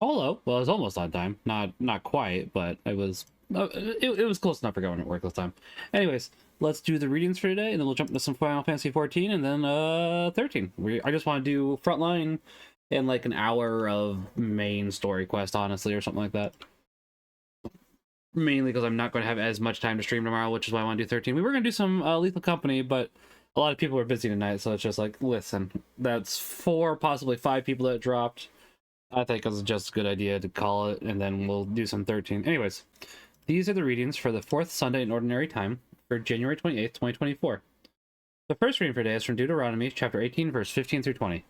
Hello. Well, it was almost on time. Not quite, but it was close enough for going to work this time. Anyways, let's do the readings for today, and then we'll jump into some Final Fantasy 14 and then 13. I just want to do Frontline and like an hour of main story quest, honestly, or something like that. Mainly because I'm not going to have as much time to stream tomorrow, which is why I want to do 13. We were going to do some Lethal Company, but a lot of people are busy tonight, so it's just like, listen, that's 4, possibly 5 people that dropped. I think it's just a good idea to call it, and then we'll do some 13. Anyways, these are the readings for the 4th Sunday in Ordinary Time for January 28th, 2024. The first reading for today is from Deuteronomy, chapter 18, verse 15 through 20.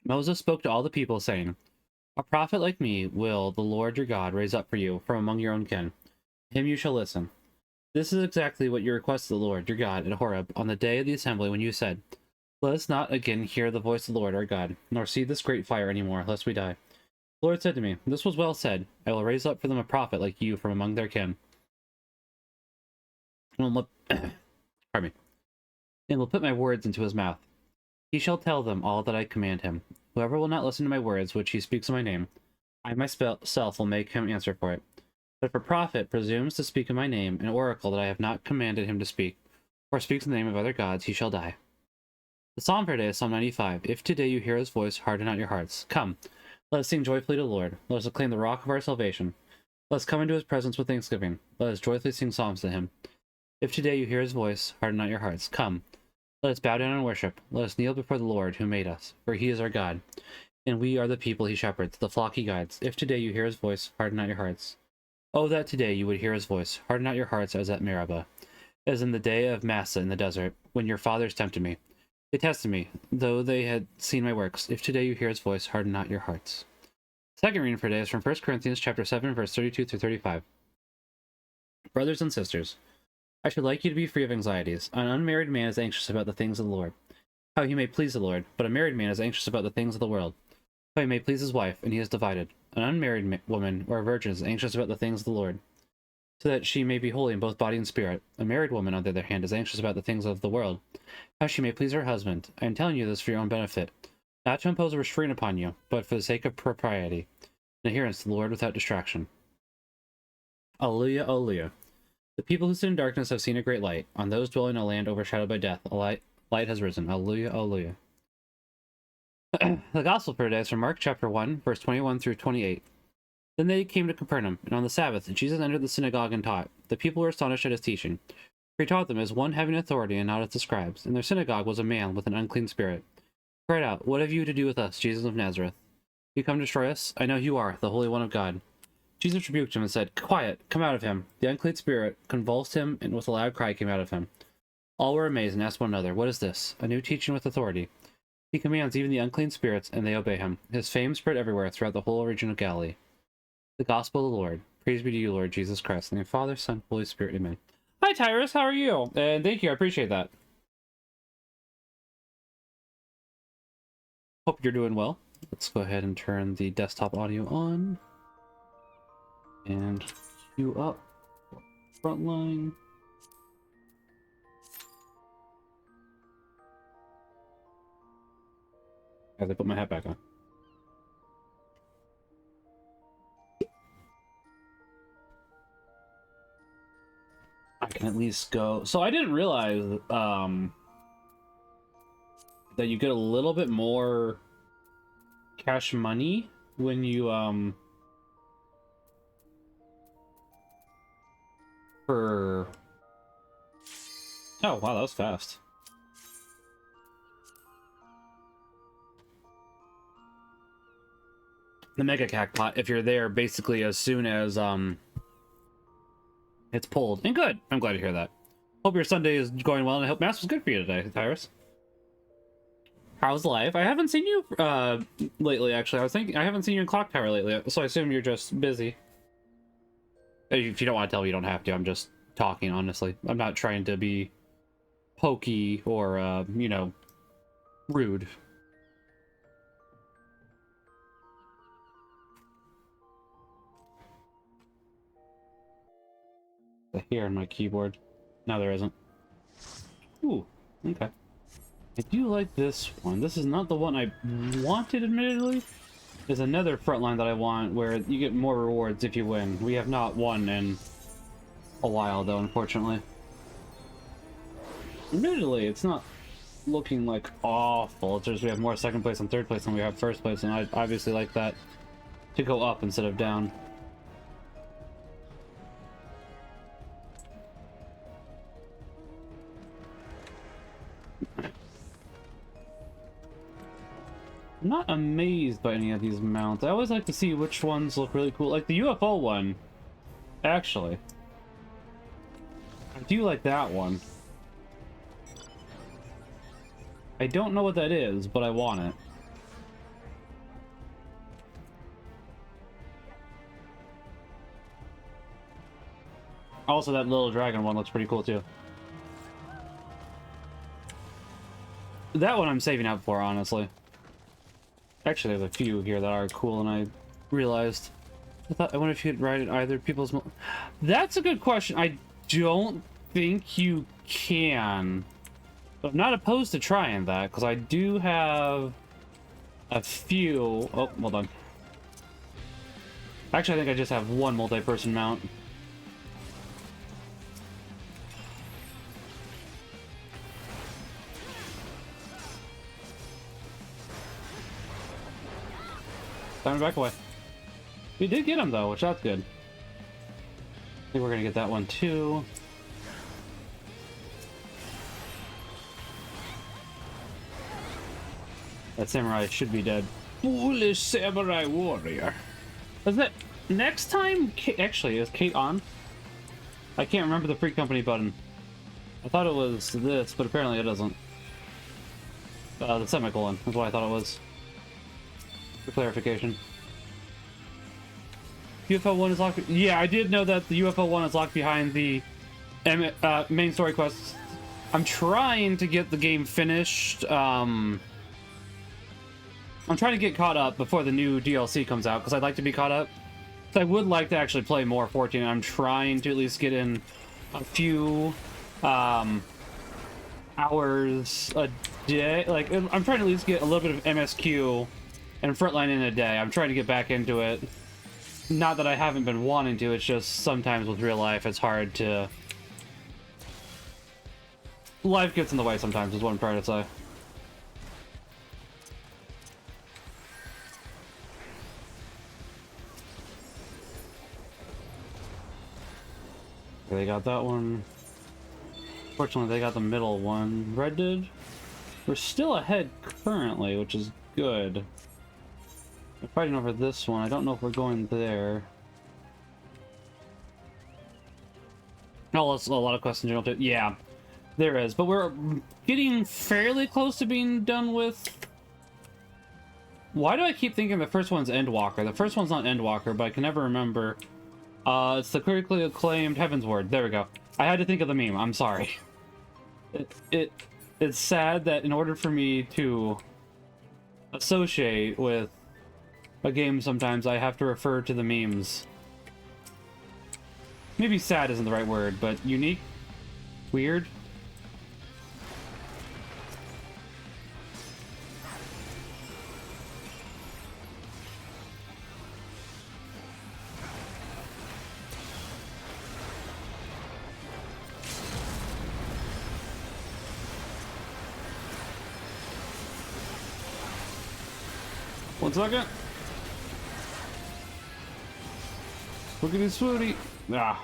Moses spoke to all the people, saying, "A prophet like me will the Lord your God raise up for you from among your own kin. Him you shall listen. This is exactly what you requested the Lord your God at Horeb on the day of the assembly when you said, 'Let us not again hear the voice of the Lord our God, nor see this great fire any more, lest we die.' The Lord said to me, 'This was well said. I will raise up for them a prophet like you from among their kin. And will pardon me. And will put my words into his mouth. He shall tell them all that I command him. Whoever will not listen to my words, which he speaks in my name, I myself will make him answer for it. But if a prophet presumes to speak in my name, an oracle that I have not commanded him to speak, or speaks in the name of other gods, he shall die.' The psalm for today is Psalm 95. If today you hear his voice, harden not your hearts. Come, let us sing joyfully to the Lord. Let us acclaim the rock of our salvation. Let us come into his presence with thanksgiving. Let us joyfully sing psalms to him. If today you hear his voice, harden not your hearts. Come, let us bow down and worship. Let us kneel before the Lord who made us, for he is our God, and we are the people he shepherds, the flock he guides. If today you hear his voice, harden not your hearts. Oh, that today you would hear his voice. Harden not your hearts as at Meribah, as in the day of Massa in the desert, when your fathers tempted me. They tested me, though they had seen my works. If today you hear his voice, harden not your hearts." Second reading for today is from 1 Corinthians chapter 7, verse 32 through 35. Brothers and sisters, I should like you to be free of anxieties. An unmarried man is anxious about the things of the Lord, how he may please the Lord, but a married man is anxious about the things of the world, how he may please his wife, and he is divided. An unmarried woman or a virgin is anxious about the things of the Lord, so that she may be holy in both body and spirit. A married woman, on the other hand, is anxious about the things of the world, how she may please her husband. I am telling you this for your own benefit, not to impose a restraint upon you, but for the sake of propriety, and adherence to the Lord without distraction. Alleluia, alleluia. The people who sit in darkness have seen a great light. On those dwelling in a land overshadowed by death, a light has risen. Alleluia, alleluia. The gospel for today is from Mark chapter 1, verse 21 through 28. Then they came to Capernaum, and on the Sabbath Jesus entered the synagogue and taught. The people were astonished at his teaching. For he taught them as one having authority and not as the scribes. In their synagogue was a man with an unclean spirit. He cried out, "What have you to do with us, Jesus of Nazareth? You come to destroy us? I know you are, the Holy One of God." Jesus rebuked him and said, "Quiet, come out of him." The unclean spirit convulsed him, and with a loud cry came out of him. All were amazed and asked one another, "What is this? A new teaching with authority. He commands even the unclean spirits, and they obey him." His fame spread everywhere throughout the whole region of Galilee. The Gospel of the Lord. Praise be to you, Lord Jesus Christ. In the name of the Father, Son, Holy Spirit. Amen. Hi, Tyrus. How are you? And thank you. I appreciate that. Hope you're doing well. Let's go ahead and turn the desktop audio on. And queue up Frontline. As I put my hat back on. I can at least go. So I didn't realize that you get a little bit more cash money when you for oh wow, that was fast. The mega jackpot, if you're there basically as soon as it's pulled. And good. I'm glad to hear that. Hope your Sunday is going well, and I hope Mass was good for you today, Tyrus. How's life? I haven't seen you lately, actually. I haven't seen you in Clock Tower lately, so I assume you're just busy. If you don't want to tell me, you don't have to. I'm just talking, honestly. I'm not trying to be pokey or, you know, rude. The hair on my keyboard. No, there isn't. Ooh, okay. I do like this one. This is not the one I wanted, admittedly, is another Frontline that I want where you get more rewards if you win. We have not won in a while, though, unfortunately. Admittedly, it's not looking like awful. It's just we have more second place and third place than we have first place, and I obviously like that to go up instead of down. I'm not amazed by any of these mounts. I always like to see which ones look really cool. Like the UFO one, actually. I do like that one. I don't know what that is, but I want it. Also, that little dragon one looks pretty cool, too. That one I'm saving up for, honestly. Actually, there's a few here that are cool, and I realized. I wonder if you could ride it either people's... That's a good question. I don't think you can. But I'm not opposed to trying that, because I do have a few... Oh, hold on. Actually, I think I just have one multi-person mount. Time to back away. We did get him, though, which that's good. I think we're going to get that one, too. That samurai should be dead. Foolish samurai warrior. Is that next time? Actually, is Kate on? I can't remember the free company button. I thought it was this, but apparently it doesn't. The semicolon. That's what I thought it was. For clarification. UFO 1 is locked. Yeah, I did know that the UFO 1 is locked behind the main story quests. I'm trying to get the game finished. I'm trying to get caught up before the new DLC comes out, because I'd like to be caught up. So I would like to actually play more 14, and I'm trying to at least get in a few hours a day. Like, I'm trying to at least get a little bit of MSQ and Frontline in a day. I'm trying to get back into it. Not that I haven't been wanting to, it's just sometimes with real life, it's hard to... Life gets in the way sometimes, is what I'm trying to say. They got that one. Fortunately, they got the middle one. Red did. We're still ahead currently, which is good. We're fighting over this one. I don't know if we're going there. Oh, that's a lot of questions. Yeah, there is. But we're getting fairly close to being done with... Why do I keep thinking the first one's Endwalker? The first one's not Endwalker, but I can never remember. It's the critically acclaimed Heavensward. There we go. I had to think of the meme. I'm sorry. It's sad that in order for me to associate with a game sometimes, I have to refer to the memes. Maybe sad isn't the right word, but unique? Weird? One second. Look at this swooty. Ah.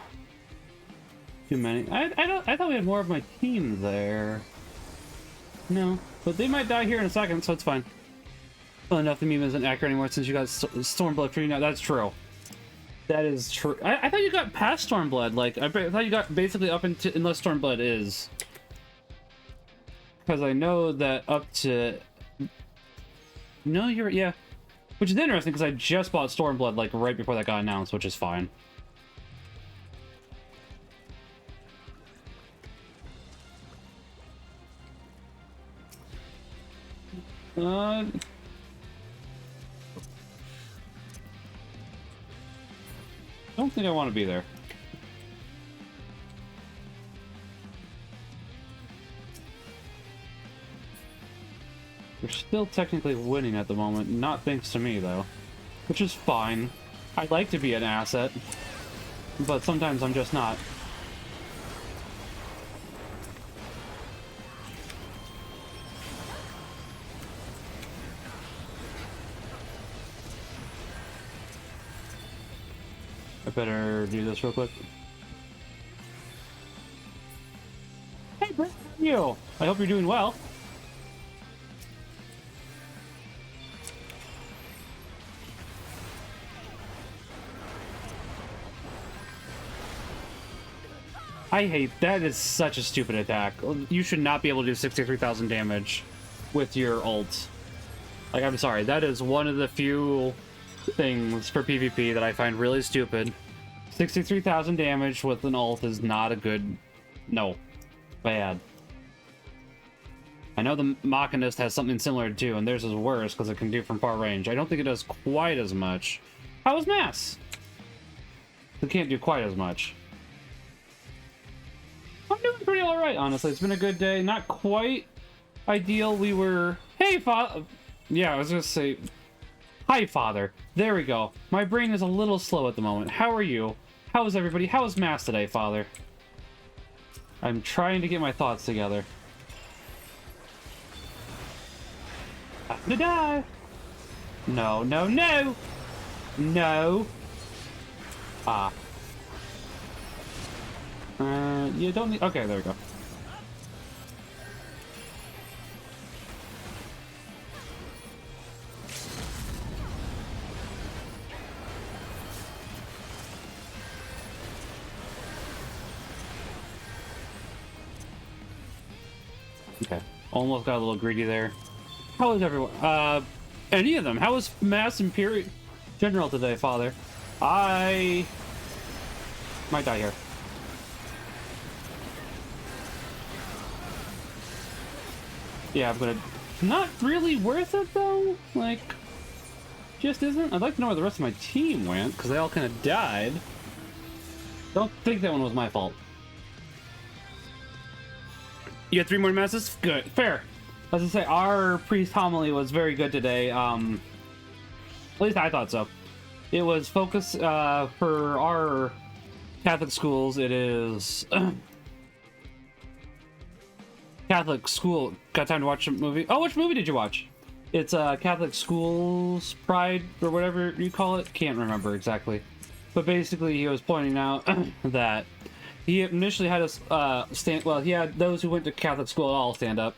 Too many. I thought we had more of my team there. No. But they might die here in a second, so it's fine. Well, enough the meme isn't accurate anymore since you got Stormblood free now. That's true. That is true. I thought you got past Stormblood. Like, I thought you got basically up into... Unless Stormblood is. Because I know that up to... No, you're... Yeah. Which is interesting, because I just bought Stormblood, like, right before that got announced, which is fine. I don't think I want to be there. We're still technically winning at the moment, not thanks to me, though. which is fine. I'd like to be an asset, but sometimes I'm just not. I better do this real quick. Hey, Brett, how are you? I hope you're doing well. I hate that. Is such a stupid attack. You should not be able to do 63,000 damage with your ult. Like, I'm sorry, that is one of the few things for PvP that I find really stupid. 63,000 damage with an ult is not a good... No. Bad. I know the Machinist has something similar too, and theirs is worse because it can do from far range. I don't think it does quite as much. How is Mass? It can't do quite as much. I'm doing pretty alright, honestly. It's been a good day. Not quite ideal. We were... Hey, Father... Yeah, I was gonna say... Hi, Father. There we go. My brain is a little slow at the moment. How are you? How is everybody? How is Mass today, Father? I'm trying to get my thoughts together. I'm gonna die. No, no, no! No! Ah. You don't need... Okay, there we go. Okay. Almost got a little greedy there. How is everyone? Any of them? How is Mass Imperial General today, Father? I might die here. Yeah, I'm gonna... Not really worth it, though. Like, just isn't. I'd like to know where the rest of my team went, because they all kind of died. Don't think that one was my fault. You had 3 more masses? Good. Fair. As I say, our priest homily was very good today. At least I thought so. It was focused, for our Catholic schools, it is... Catholic school. Got time to watch a movie? Oh, which movie did you watch? It's Catholic Schools Pride, or whatever you call it. Can't remember exactly. But basically, he was pointing out that he initially had us stand... Well, he had those who went to Catholic school all stand up.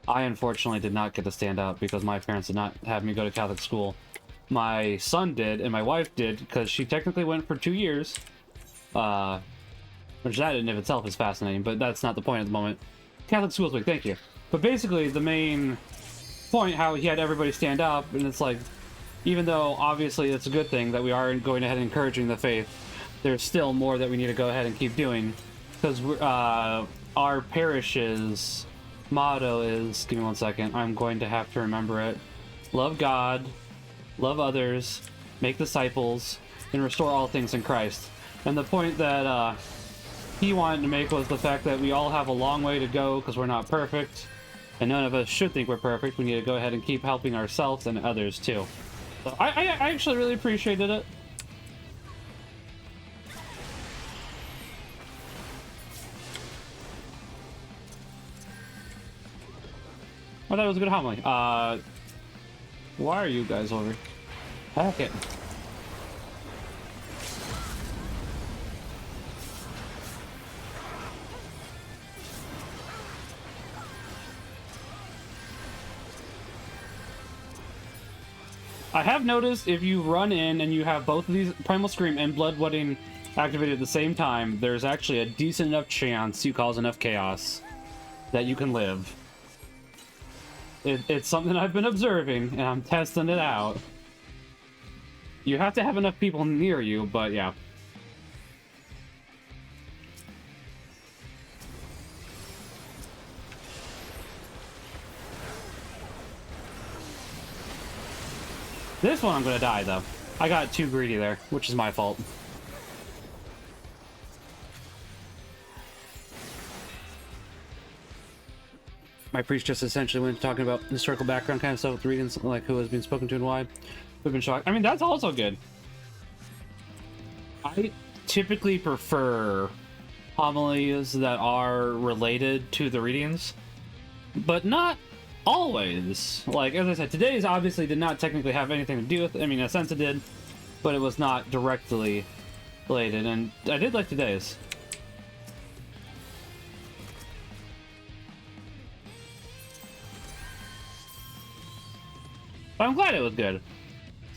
I unfortunately did not get to stand up because my parents did not have me go to Catholic school. My son did, and my wife did, because she technically went for 2 years. Which that in of itself is fascinating, but that's not the point at the moment. Catholic Schools Week, thank you. But basically, the main point, how he had everybody stand up, and it's like, even though obviously it's a good thing that we are going ahead and encouraging the faith, there's still more that we need to go ahead and keep doing. Because our parish's motto is, give me 1 second, I'm going to have to remember it. Love God, love others, make disciples, and restore all things in Christ. And the point that he wanted to make was the fact that we all have a long way to go because we're not perfect, and none of us should think we're perfect. We need to go ahead and keep helping ourselves and others too. So I actually really appreciated it. I thought it was a good homily. Why are you guys over? Heck it. I have noticed if you run in and you have both of these, Primal Scream and Blood Wedding, activated at the same time, there's actually a decent enough chance you cause enough chaos that you can live. It's something I've been observing, and I'm testing it out. You have to have enough people near you, but yeah. This one I'm gonna die, though. I got too greedy there, which is my fault. my priest just essentially went talking about historical background kind of stuff with readings, like who has been spoken to and why. We've been shocked. I mean, that's also good. I typically prefer homilies that are related to the readings, but not always. Like, as I said, today's obviously did not technically have anything to do with it. I mean, in a sense it did, but it was not directly related, and I did like today's. But I'm glad it was good.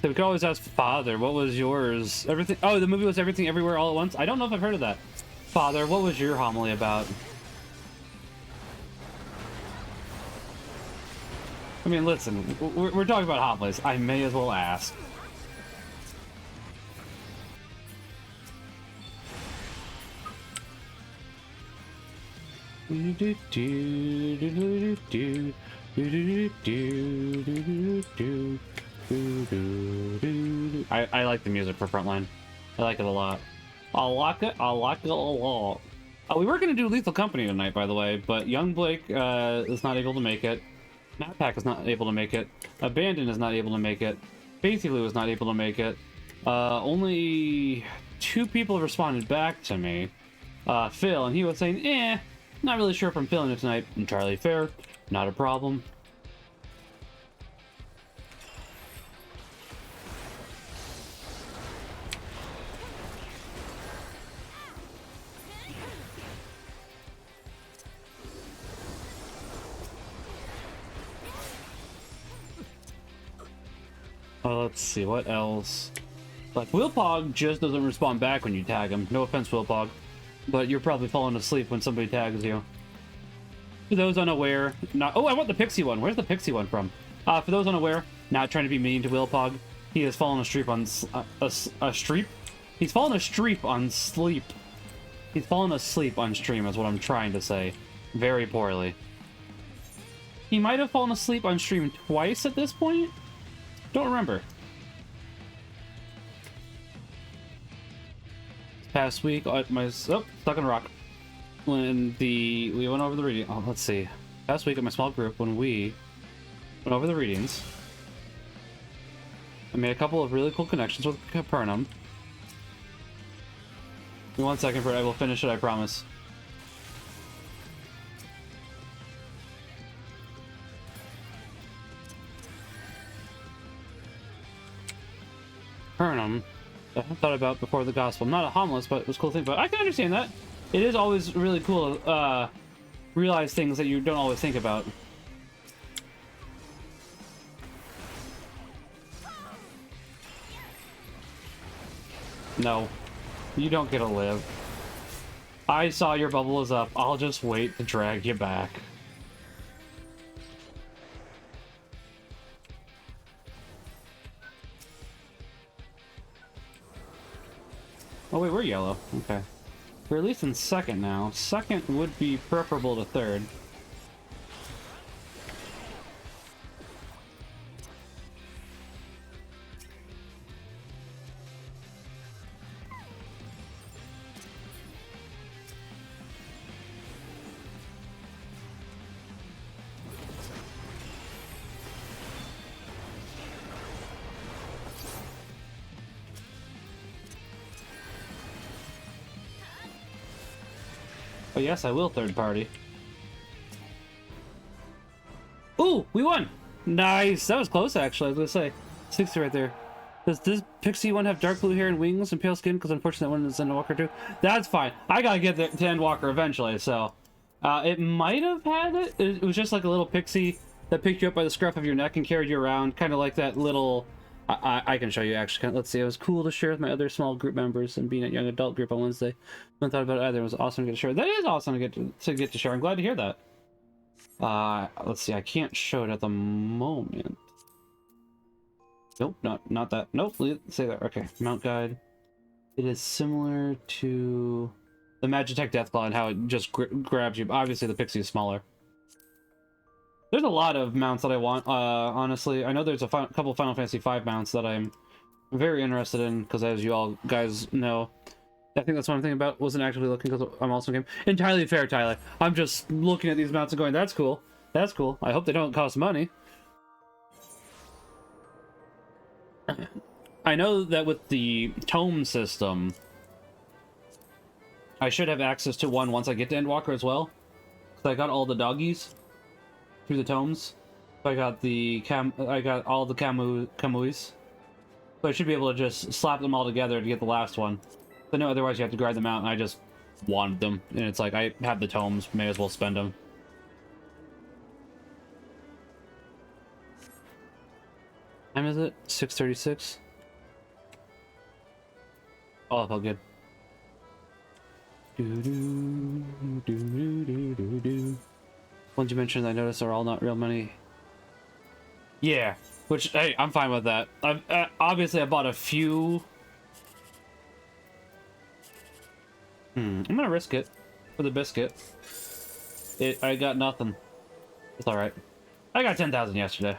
So we could always ask Father, what was yours? Everything. Oh, the movie was Everything Everywhere All at Once? I don't know if I've heard of that. Father, what was your homily about? I mean, listen, we're talking about homilies. I may as well ask. I like the music for Frontline. I like it a lot. I like it a lot. We were going to do Lethal Company tonight, by the way, but Young Blake is not able to make it. Knappack is not able to make it. Abandon is not able to make it. Faithfully was not able to make it. Only 2 people have responded back to me. Phil, and he was saying, not really sure if I'm feeling it tonight. Entirely fair. Not a problem. Let's see, what else? Like, Wilpog just doesn't respond back when you tag him. No offense, Wilpog. But you're probably falling asleep when somebody tags you. For those unaware, not... Oh, I want the Pixie one. Where's the Pixie one from? For those unaware, not trying to be mean to Wilpog, he has fallen asleep on... a streep? He's fallen asleep on sleep. He's fallen asleep on stream, is what I'm trying to say. Very poorly. He might have fallen asleep on stream twice at this point? Don't remember. Past week, stuck on a rock. When we went over the reading. Oh, let's see. Past week at my small group, when we went over the readings, I made a couple of really cool connections with Capernaum. Give me 1 second for it. I will finish it, I promise. Capernaum, I thought about before the gospel. I'm not a homilist, but it was a cool thing. But I can understand that. It is always really cool to realize things that you don't always think about. No, you don't get to live. I saw your bubble is up. I'll just wait to drag you back. Oh wait, we're yellow. Okay. We're at least in second now. Second would be preferable to third. But yes, I will third party. Ooh, we won! Nice! That was close, actually. I was gonna say. 60 right there. Does this Pixie one have dark blue hair and wings and pale skin? Because unfortunately that one is Endwalker too. That's fine. I gotta get to Endwalker eventually, so... it might have had it. It was just like a little pixie that picked you up by the scruff of your neck and carried you around. Kind of like that little... I can show you, actually. Let's see. It was cool to share with my other small group members and being at young adult group on Wednesday. I thought about it either. It was awesome to get to share. That is awesome to get to share. I'm glad to hear that. Let's see. I can't show it at the moment. Nope, not that. Nope, say that. Okay, mount guide. It is similar to the Magitech Deathclaw and how it just grabs you. Obviously, the Pixie is smaller. There's a lot of mounts that I want, honestly. I know there's a couple Final Fantasy V mounts that I'm very interested in, because as you all guys know, I think that's one thing about wasn't actively looking because I'm also in game. Entirely fair, Tyler. I'm just looking at these mounts and going, that's cool. That's cool. I hope they don't cost money. I know that with the tome system, I should have access to one once I get to Endwalker as well. So I got all the doggies through the tomes. So I got all the Kamuis. So I should be able to just slap them all together to get the last one. But no, otherwise you have to grind them out, and I just wanted them. And it's like, I have the tomes, may as well spend them. Time is it? 6:36? Oh, it felt good. Ones you mentioned, I noticed are all not real money. Yeah, which, hey, I'm fine with that. Obviously I bought a few. I'm gonna risk it for the biscuit. I got nothing. It's all right. I got 10,000 yesterday.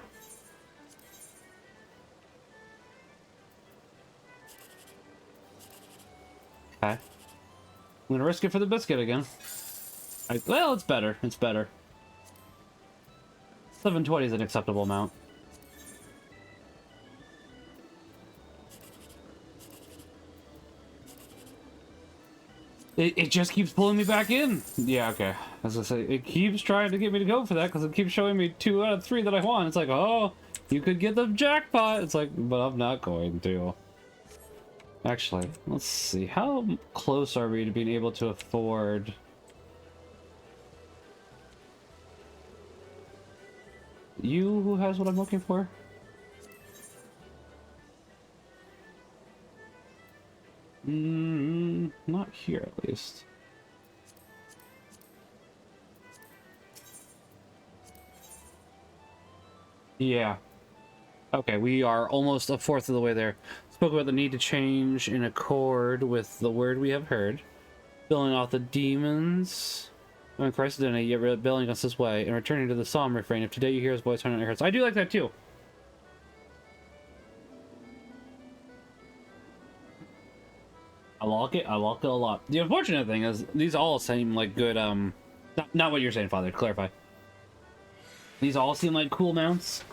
Okay. I'm gonna risk it for the biscuit again. Well, it's better. It's better. 720 is an acceptable amount. It just keeps pulling me back in. Yeah, okay. As I say, it keeps trying to get me to go for that because it keeps showing me 2 out of 3 that I want. It's like, oh, you could get the jackpot. It's like, but I'm not going to. Actually, let's see. How close are we to being able to afford... You, who has what I'm looking for? Not here, at least. Yeah. Okay, we are almost a fourth of the way there. Spoke about the need to change in accord with the word we have heard. Billing off the demons. When Christ is in it, yet rebelling against his way, and returning to the psalm refrain, if today you hear his voice, turn on your hearts. I do like that too. I like it a lot. The unfortunate thing is, these all seem like good, not what you're saying, Father, clarify. These all seem like cool mounts,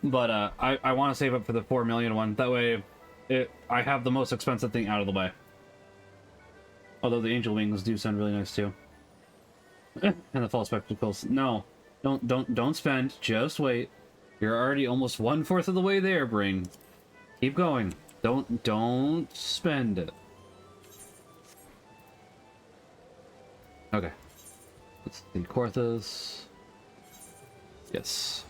but, I want to save up for the 4 million one. That way, I have the most expensive thing out of the way. Although the angel wings do sound really nice too. And the false spectacles. No, don't spend. Just wait. You're already almost 1/4 of the way there, Bring. Keep going. Don't spend it. Okay. Let's see. Corthus. Yes.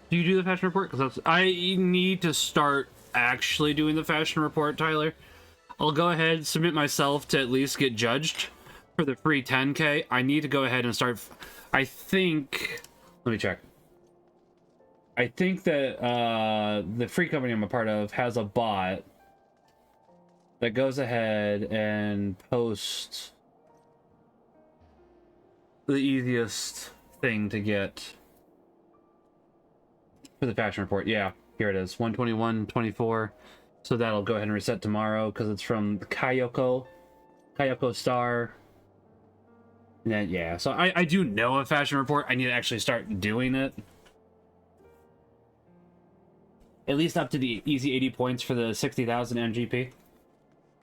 Do you do the fashion report? Because I need to start actually doing the fashion report, Tyler. I'll go ahead, submit myself to at least get judged for the free 10K. I need to go ahead and start. I think. Let me check. I think that the free company I'm a part of has a bot that goes ahead and posts the easiest thing to get for the fashion report. Yeah, here it is, 121.24. So that'll go ahead and reset tomorrow because it's from Kayoko Star. And then, yeah, so I do know a fashion report. I need to actually start doing it. At least up to the easy 80 points for the 60,000 MGP.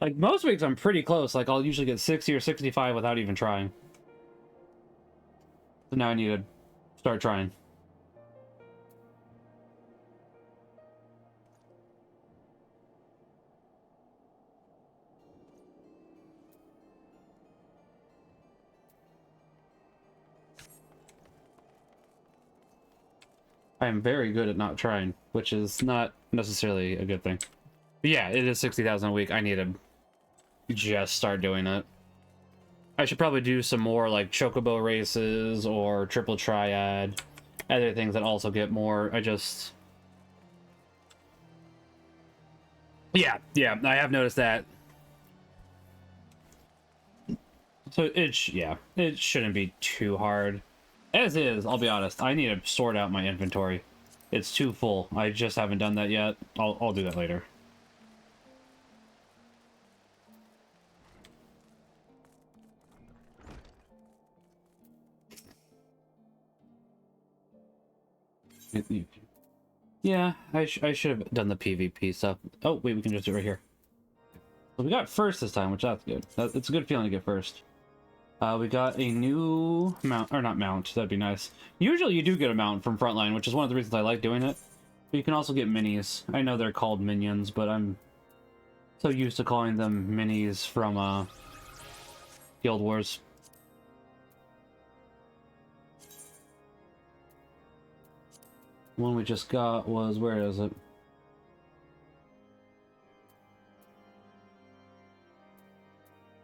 Like, most weeks I'm pretty close. Like, I'll usually get 60 or 65 without even trying. So now I need to start trying. I am very good at not trying, which is not necessarily a good thing. But yeah, it is 60,000 a week. I need to just start doing it. I should probably do some more like chocobo races or triple triad, other things that also get more. Yeah, I have noticed that. So it shouldn't be too hard. As is, I'll be honest, I need to sort out my inventory. It's too full. I just haven't done that yet. I'll do that later. Yeah, I should have done the PvP stuff. Oh, wait, we can just do it right here. So we got first this time, which that's good. It's a good feeling to get first. We got a new mount, or not mount, that'd be nice. Usually you do get a mount from Frontline, which is one of the reasons I like doing it. But you can also get minis. I know they're called minions, but I'm so used to calling them minis from Guild Wars. One we just got was, where is it?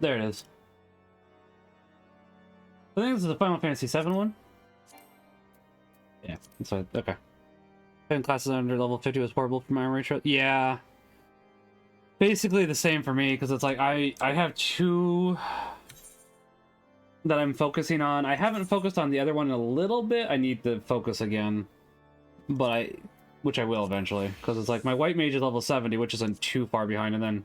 There it is. I think this is the Final Fantasy VII one. Yeah, that's right. Okay. 10 classes under level 50 was horrible for my armory trip. Yeah. Basically the same for me, because it's like I have two that I'm focusing on. I haven't focused on the other one in a little bit. I need to focus again. But which I will eventually, because it's like my white mage is level 70, which isn't too far behind, and then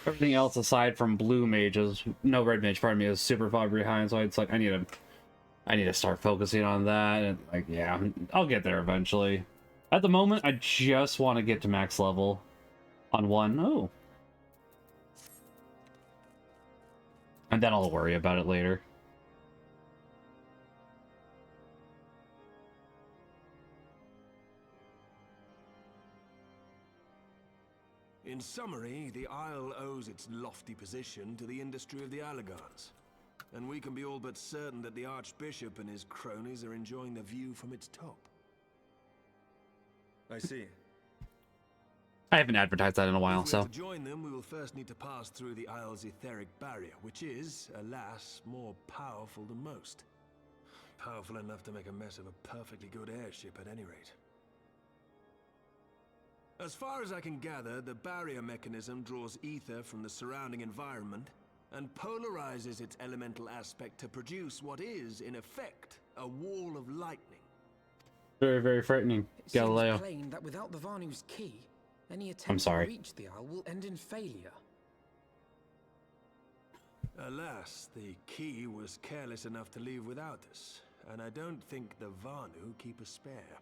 everything else aside from blue mages, no red mage, pardon me, is super far behind. So it's like I need to start focusing on that, and like yeah, I'll get there eventually. At the moment, I just want to get to max level on one. Oh, and then I'll worry about it later. In summary, the Isle owes its lofty position to the industry of the Allagans, and we can be all but certain that the Archbishop and his cronies are enjoying the view from its top. I see. I haven't advertised that in a while, so. To join them, we will first need to pass through the Isle's etheric barrier, which is, alas, more powerful than most. Powerful enough to make a mess of a perfectly good airship at any rate. As far as I can gather, the barrier mechanism draws ether from the surrounding environment and polarizes its elemental aspect to produce what is, in effect, a wall of lightning. Very, very frightening, Galileo. It seems plain that without the Vanu's key, any attempt to reach the Isle will end in failure. Alas, the key was careless enough to leave without us, and I don't think the Vanu keep a spare.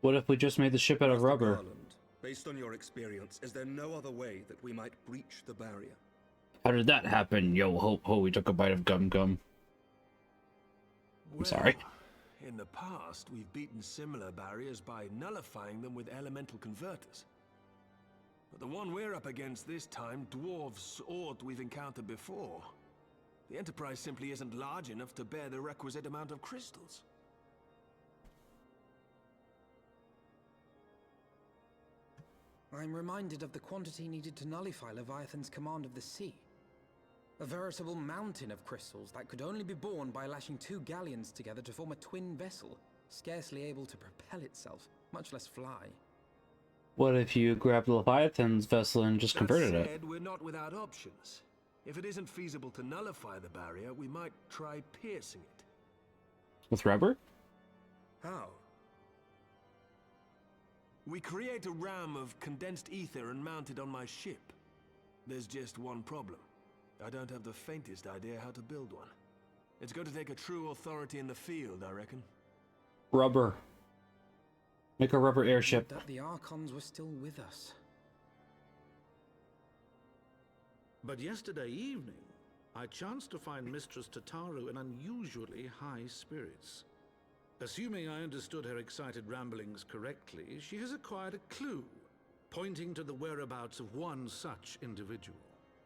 What if we just made the ship out of rubber? Garland, based on your experience, is there no other way that we might breach the barrier? How did that happen? Yo, ho, ho, we took a bite of gum gum. I'm sorry. In the past, we've beaten similar barriers by nullifying them with elemental converters. But the one we're up against this time dwarfs aught we've encountered before. The Enterprise simply isn't large enough to bear the requisite amount of crystals. I'm reminded of the quantity needed to nullify Leviathan's command of the sea. A veritable mountain of crystals that could only be borne by lashing two galleons together to form a twin vessel, scarcely able to propel itself, much less fly. What if you grabbed Leviathan's vessel and just converted it? We're not without options. If it isn't feasible to nullify the barrier, we might try piercing it. With rubber? How? We create a ram of condensed ether and mount it on my ship. There's just one problem. I don't have the faintest idea how to build one. It's going to take a true authority in the field, I reckon. Rubber. Make a rubber airship. That the Archons were still with us. But yesterday evening, I chanced to find Mistress Tataru in unusually high spirits. Assuming I understood her excited ramblings correctly, she has acquired a clue, pointing to the whereabouts of one such individual.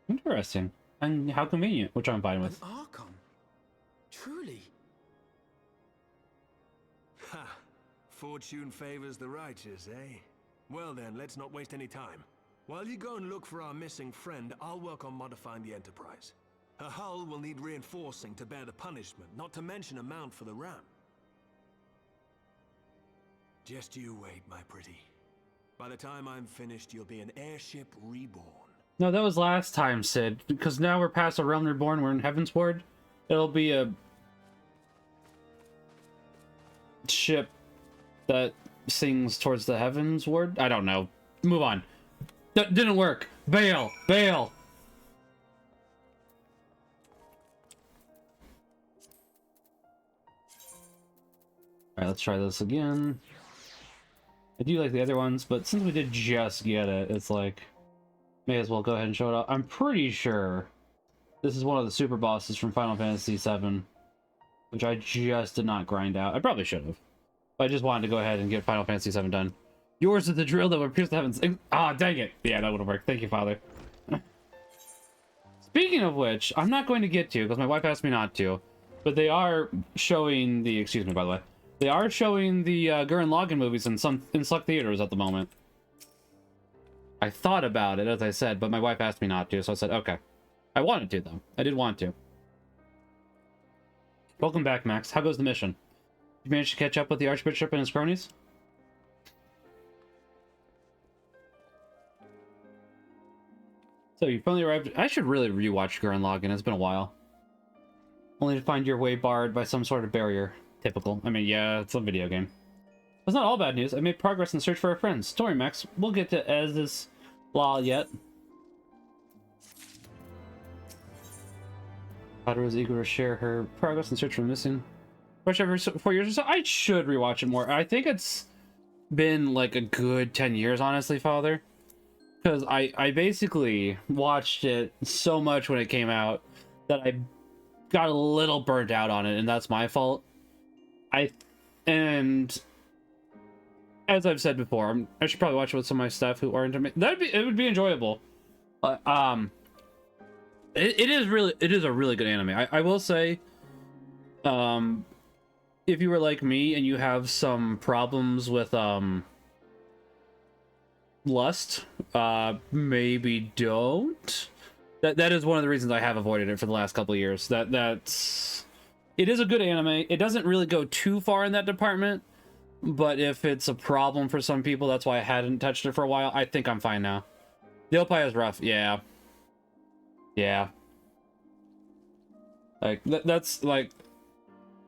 Interesting. And how convenient, which I'm fine with. An Archon? Truly? Ha! Fortune favors the righteous, eh? Well then, let's not waste any time. While you go and look for our missing friend, I'll work on modifying the Enterprise. Her hull will need reinforcing to bear the punishment, not to mention a mount for the ram. Just you wait, my pretty. By the time I'm finished, you'll be an airship reborn. No, that was last time, Sid. Because now we're past a Realm Reborn, we're in Heaven's Ward. It'll be a ship that sings towards the Heaven's Ward. I don't know. Move on. That didn't work. Bail! Bail! Alright, let's try this again. I do like the other ones, but since we did just get it, it's like, may as well go ahead and show it off. I'm pretty sure this is one of the super bosses from Final Fantasy VII, which I just did not grind out. I probably should have. But I just wanted to go ahead and get Final Fantasy VII done. Yours is the drill that would pierce the heavens. Ah, dang it. Yeah, that would have worked. Thank you, Father. Speaking of which, I'm not going to get to, because my wife asked me not to, but they are showing the, excuse me, by the way, they are showing the Gurren Lagann movies in select theaters at the moment. I thought about it, as I said, but my wife asked me not to, so I said, okay. I wanted to, though. I did want to. Welcome back, Max. How goes the mission? Did you manage to catch up with the Archbishop and his cronies? So you finally arrived. I should really rewatch Gurren Lagann. It's been a while. Only to find your way barred by some sort of barrier. Typical. I mean, yeah, it's a video game. It's not all bad news. I made progress in the search for our friends. Story, Max. We'll get to Ez's law yet. Potter was eager to share her progress in search for missing. Watch every 4 years or so. I should rewatch it more. I think it's been like a good 10 years, honestly, Father. Because I basically watched it so much when it came out that I got a little burnt out on it, and that's my fault. And as I've said before, I should probably watch it with some of my staff who aren't. It would be enjoyable. It is a really good anime. I will say, if you were like me and you have some problems with lust, maybe don't. That is one of the reasons I have avoided it for the last couple of years. It is a good anime. It doesn't really go too far in that department, but if it's a problem for some people, that's why I hadn't touched it for a while. I think I'm fine now. The Opie is rough. Yeah. Like that's like,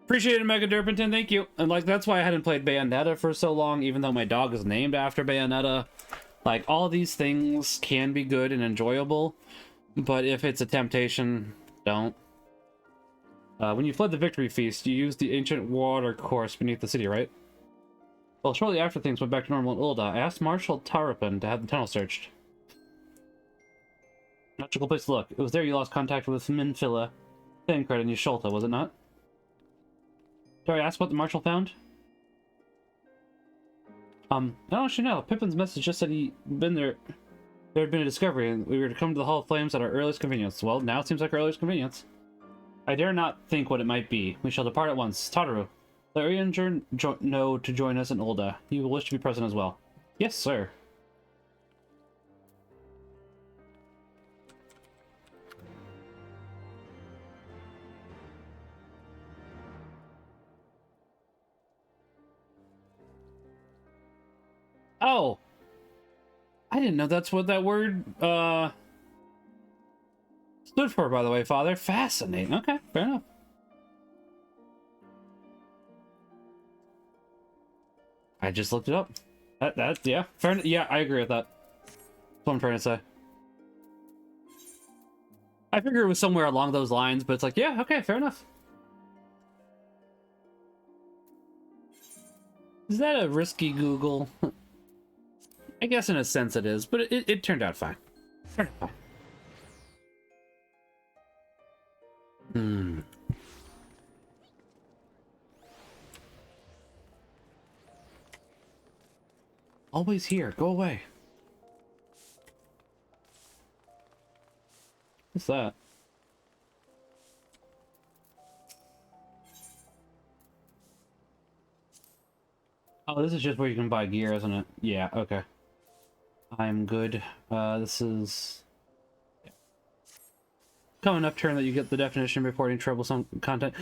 appreciate it, Mega Derpington, thank you. And like that's why I hadn't played Bayonetta for so long, even though my dog is named after Bayonetta. Like all these things can be good and enjoyable, but if it's a temptation, don't. When you fled the Victory Feast, you used the ancient water course beneath the city, right? Well, shortly after things went back to normal in Ul'dah, I asked Marshal Tarapin to have the tunnel searched. Logical place to look. It was there you lost contact with Minfilla, Thancred, and Yasholta, was it not? Did I ask what the Marshal found? I don't actually know. Pippin's message just said he'd been there. There had been a discovery, and we were to come to the Hall of Flames at our earliest convenience. Well, now it seems like our earliest convenience. I dare not think what it might be. We shall depart at once. Tataru, let Urianger know to join us in Ul'dah. He will wish to be present as well. Yes, sir. Oh! I didn't know that's what that word, stood for, by the way, Father. Fascinating. Okay, fair enough. I just looked it up. Yeah, fair enough. Yeah, I agree with that. That's what I'm trying to say. I figure it was somewhere along those lines, but it's like, yeah, okay, fair enough. Is that a risky Google? I guess in a sense it is, but it turned out fine. Turned out fine. Always here. Go away. What's that? Oh, this is just where you can buy gear, isn't it? Yeah, okay. I'm good. This is... Yeah. Common enough term that you get the definition reporting troublesome content.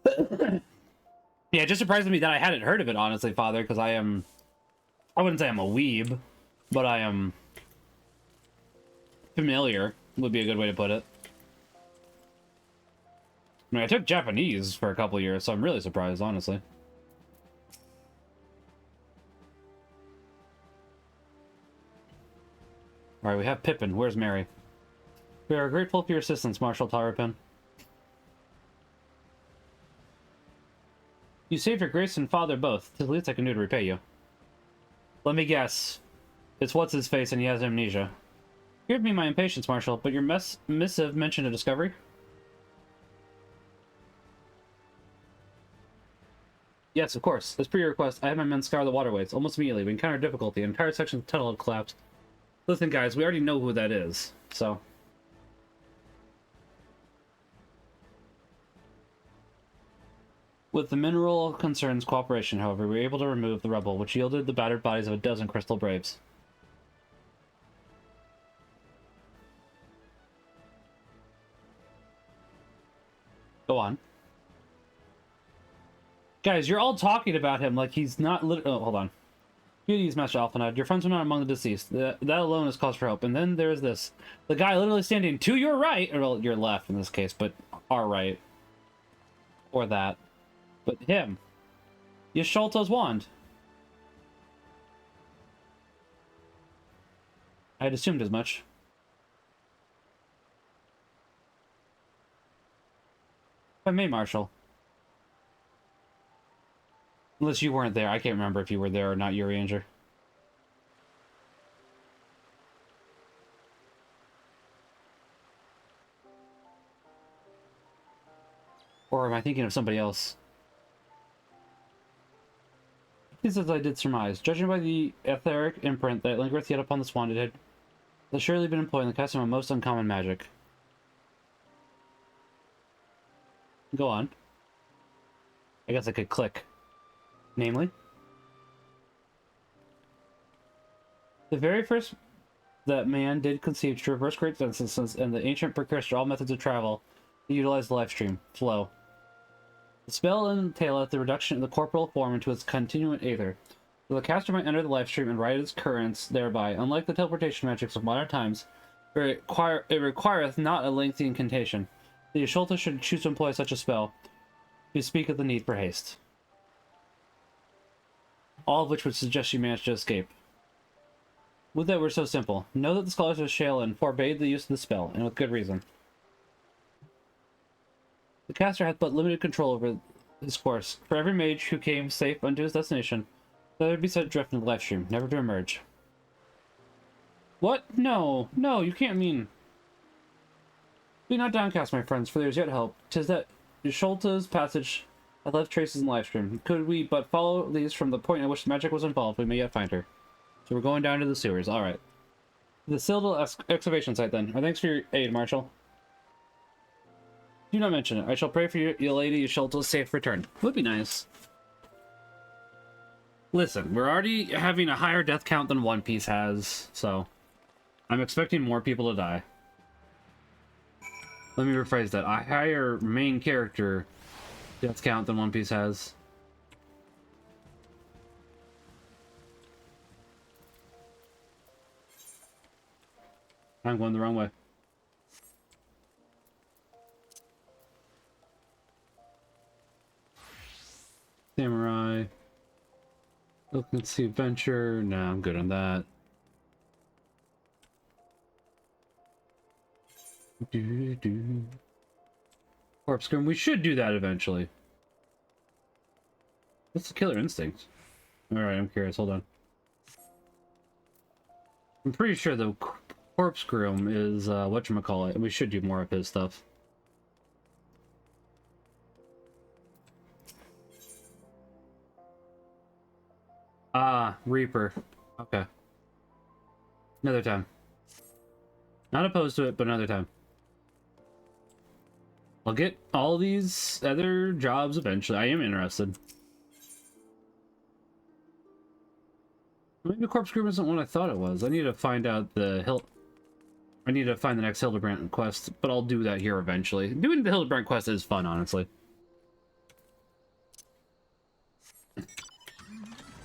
Yeah, it just surprised me that I hadn't heard of it, honestly, Father, because I wouldn't say I'm a weeb, but I am familiar, would be a good way to put it. I mean, I took Japanese for a couple years, so I'm really surprised, honestly. Alright, we have Pippin. Where's Mary? We are grateful for your assistance, Marshal Tarapin. You saved your grace and father both. It's the least I can do to repay you. Let me guess. It's what's-his-face and he has amnesia. Forgive me my impatience, Marshal, but your missive mentioned a discovery? Yes, of course. As per your request, I had my men scour the waterways. Almost immediately, we encountered difficulty. An entire section of the tunnel had collapsed. Listen, guys, we already know who that is, so... With the mineral concerns cooperation, however, we were able to remove the rubble, which yielded the battered bodies of a dozen crystal braves. Go on. Guys, you're all talking about him like he's not oh, hold on. Beauties, Master Alphanad. Your friends were not among the deceased. That alone is cause for hope. And then there's this. The guy literally standing to your right, or well, your left in this case, but our right. Or that. But him. Yasholta's wand. I had assumed as much. If I may, Marshal. Unless you weren't there. I can't remember if you were there or not, Yuri Ranger. Or am I thinking of somebody else? This as I did surmise. Judging by the etheric imprint that lingereth yet upon this wand, it had surely been employed in the casting of a most uncommon magic. Go on. I guess I could click. Namely, the very first that man did conceive to traverse great distances and the ancient precursor all methods of travel to utilize the life stream, flow. The spell entaileth the reduction of the corporeal form into its continuant aether. So the caster might enter the life stream and ride its currents thereby. Unlike the teleportation magics of modern times, it requireth not a lengthy incantation. The Yasholta should choose to employ such a spell. We speak of the need for haste. All of which would suggest you managed to escape. Would that were so simple. Know that the scholars of Shaolin forbade the use of the spell, and with good reason. The caster hath but limited control over his course. For every mage who came safe unto his destination, there would be set adrift in the life stream, never to emerge. What? No, no, you can't mean... Be not downcast, my friends, for there is yet hope. 'Tis that Yasholta's passage hath left traces in the life stream. Could we but follow these from the point at which the magic was involved, we may yet find her. So we're going down to the sewers, alright. The Citadel excavation site, then. Thanks for your aid, Marshal. Do not mention it. I shall pray for your lady Yasholta's safe return. Would be nice. Listen, we're already having a higher death count than One Piece has, so... I'm expecting more people to die. Let me rephrase that. A higher main character death count than One Piece has. I'm going the wrong way. Samurai. Let's see, adventure. No, I'm good on that. Corpse Grim. We should do that eventually. What's the Killer Instinct? Alright, I'm curious. Hold on. I'm pretty sure the Corpse Groom is whatchamacallit, and we should do more of his stuff. Ah, Reaper. Okay. Another time. Not opposed to it, but another time. I'll get all these other jobs eventually. I am interested. Maybe Corpse Groom isn't what I thought it was. I need to find out the I need to find the next Hildebrand quest, but I'll do that here eventually. Doing the Hildebrand quest is fun, honestly.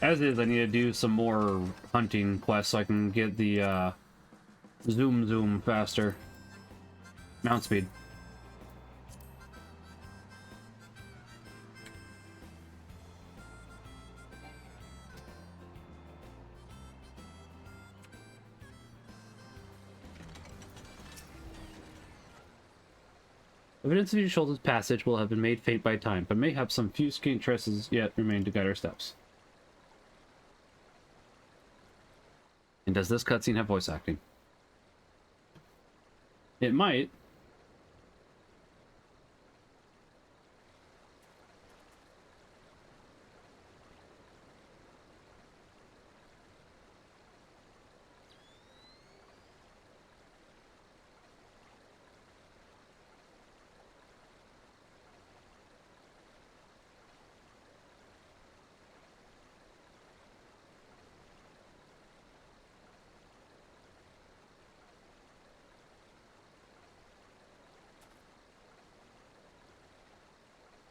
As is, I need to do some more hunting quests so I can get the zoom faster. Mount speed. Evidence of Yasholta's passage will have been made faint by time, but mayhap some few scant traces yet remain to guide our steps. And does this cutscene have voice acting? It might.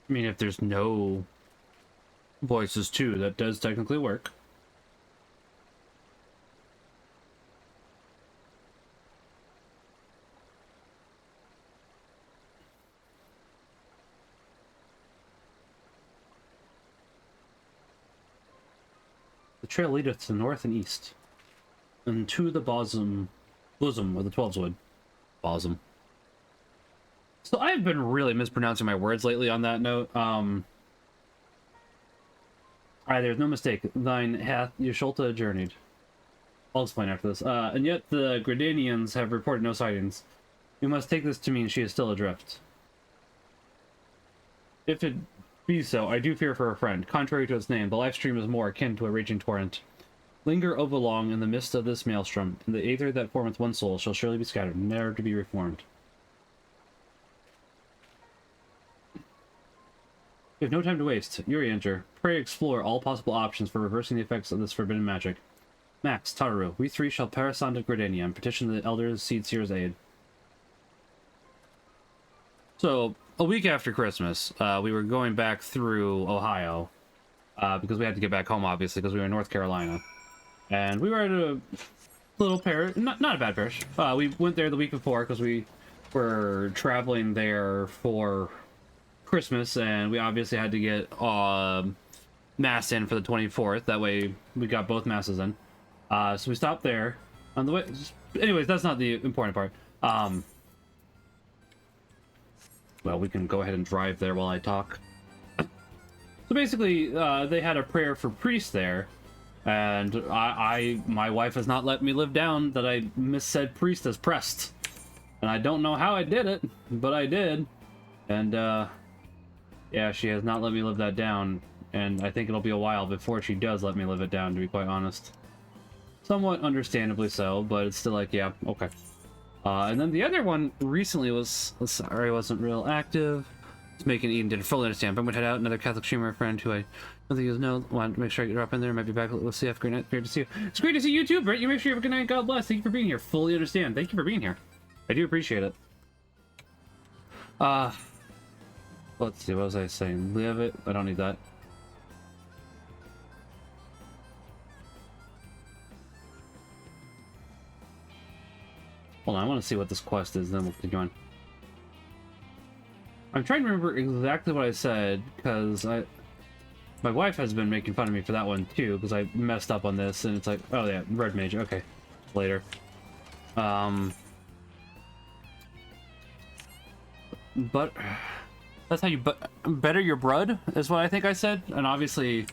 I mean, if there's no voices too, that does technically work. The trail leadeth to the north and east, and to the bosom of the 12's Wood. Bosom. So I've been really mispronouncing my words lately on that note. There's no mistake. Thine hath Yasholta journeyed. I'll explain after this. And yet the Gradanians have reported no sightings. We must take this to mean she is still adrift. If it be so, I do fear for her friend. Contrary to its name, the life stream is more akin to a raging torrent. Linger overlong in the midst of this maelstrom, and the aether that formeth one soul shall surely be scattered, never to be reformed. We have no time to waste. Urianger, pray explore all possible options for reversing the effects of this forbidden magic. Max, Taru, we three shall pass on to Gradania and petition the elders' Seedseer's aid. So, a week after Christmas, we were going back through Ohio, because we had to get back home, obviously, because we were in North Carolina. And we were at a little parish, not a bad parish. We went there the week before, because we were traveling there for Christmas, and we obviously had to get mass in for the 24th. That way we got both masses in. So we stopped there on the way. Anyways, that's not the important part. Well, we can go ahead and drive there while I talk. So basically, they had a prayer for priest there, and my wife has not let me live down that I missaid priest as prest. And I don't know how I did it, but I did. And yeah, she has not let me live that down, and I think it'll be a while before she does let me live it down, to be quite honest. Somewhat understandably so, but it's still like, yeah, okay. And then the other one recently was, sorry, I wasn't real active. It's making Eden didn't fully understand, but I'm gonna head out. Another Catholic streamer friend who I don't think you know, wanted to make sure I could drop in there. Might be back with CF. Great night, great to see you. It's great to see you too, Britt. You make sure you have a good night. God bless. Thank you for being here. Fully understand. Thank you for being here. I do appreciate it. Let's see, what was I saying? Live it? I don't need that. Hold on, I want to see what this quest is, then we'll keep going. I'm trying to remember exactly what I said, because my wife has been making fun of me for that one too, because I messed up on this, and it's like, oh yeah, red mage, okay. Later. But that's how you better your bread, is what I think I said. And obviously,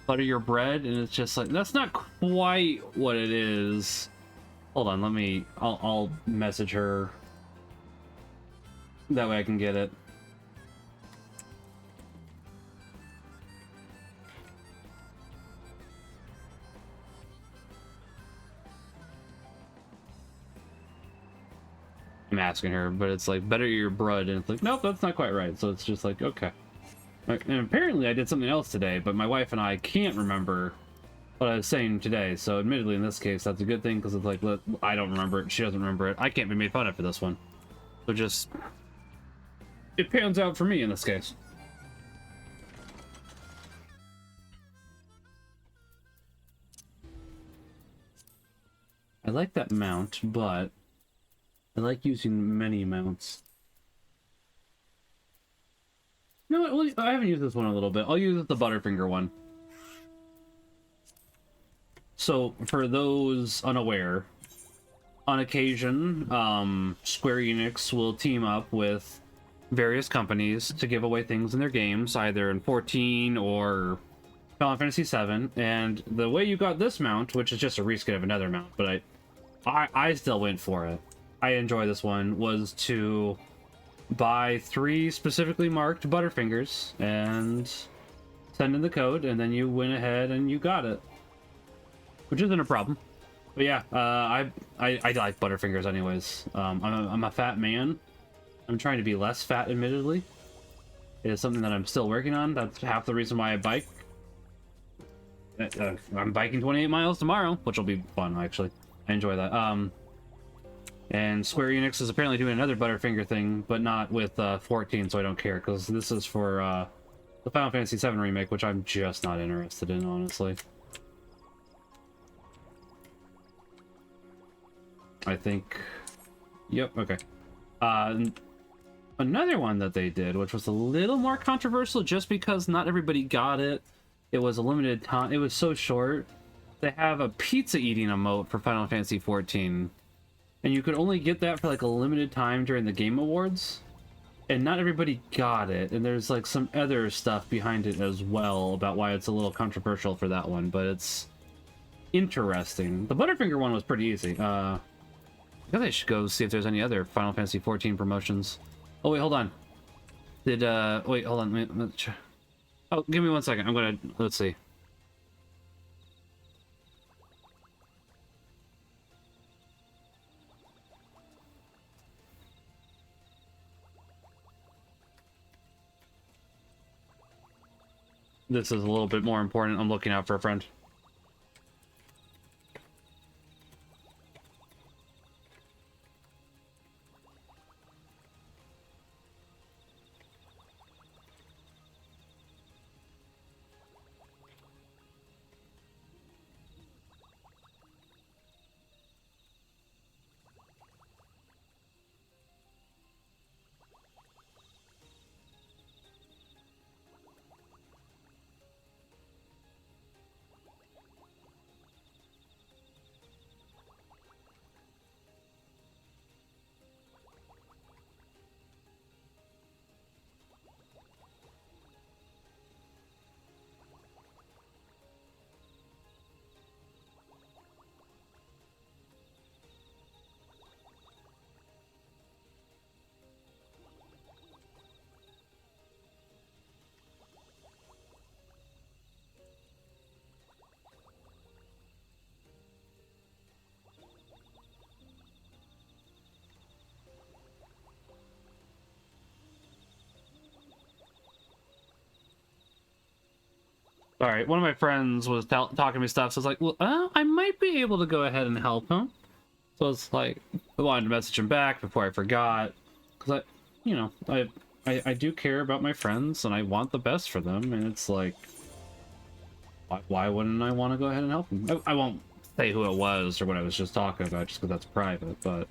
butter your bread, and it's just like, that's not quite what it is. Hold on, I'll message her. That way I can get it. I'm asking her, but it's like, better your bread, and it's like, nope, that's not quite right. So it's just like, okay. And apparently I did something else today, but my wife and I can't remember what I was saying today. So admittedly, in this case, that's a good thing, because it's like, I don't remember it, she doesn't remember it. I can't be made fun of for this one. So just, it pans out for me in this case. I like that mount, but I like using many mounts. You know what? Well, I haven't used this one in a little bit. I'll use the Butterfinger one. So, for those unaware, on occasion, Square Enix will team up with various companies to give away things in their games, either in 14 or Final Fantasy VII. And the way you got this mount, which is just a reskin of another mount, but I still went for it. I enjoy this one, was to buy 3 specifically marked Butterfingers and send in the code, and then you went ahead and you got it, which isn't a problem. But yeah, I like Butterfingers anyways. I'm a fat man. I'm trying to be less fat, admittedly. It is something that I'm still working on. That's half the reason why I bike. I'm biking 28 miles tomorrow, which will be fun, actually. I enjoy that. And Square Enix is apparently doing another Butterfinger thing, but not with 14, so I don't care, because this is for the Final Fantasy VII Remake, which I'm just not interested in, honestly. I think... Yep, okay. Another one that they did, which was a little more controversial just because not everybody got it. It was a limited time. It was so short. They have a pizza eating emote for Final Fantasy XIV. And you could only get that for like a limited time during the Game Awards. And not everybody got it. And there's like some other stuff behind it as well about why it's a little controversial for that one. But it's interesting. The Butterfinger one was pretty easy. I guess I should go see if there's any other Final Fantasy XIV promotions. Oh, wait, hold on. Wait, hold on. Oh, give me 1 second. I'm gonna... Let's see. This is a little bit more important. I'm looking out for a friend. Alright, one of my friends was talking to me stuff, so I was like, well, I might be able to go ahead and help him. So it's like, I wanted to message him back before I forgot. Because I do care about my friends, and I want the best for them, and it's like, why wouldn't I want to go ahead and help him? I won't say who it was or what I was just talking about, just because that's private, but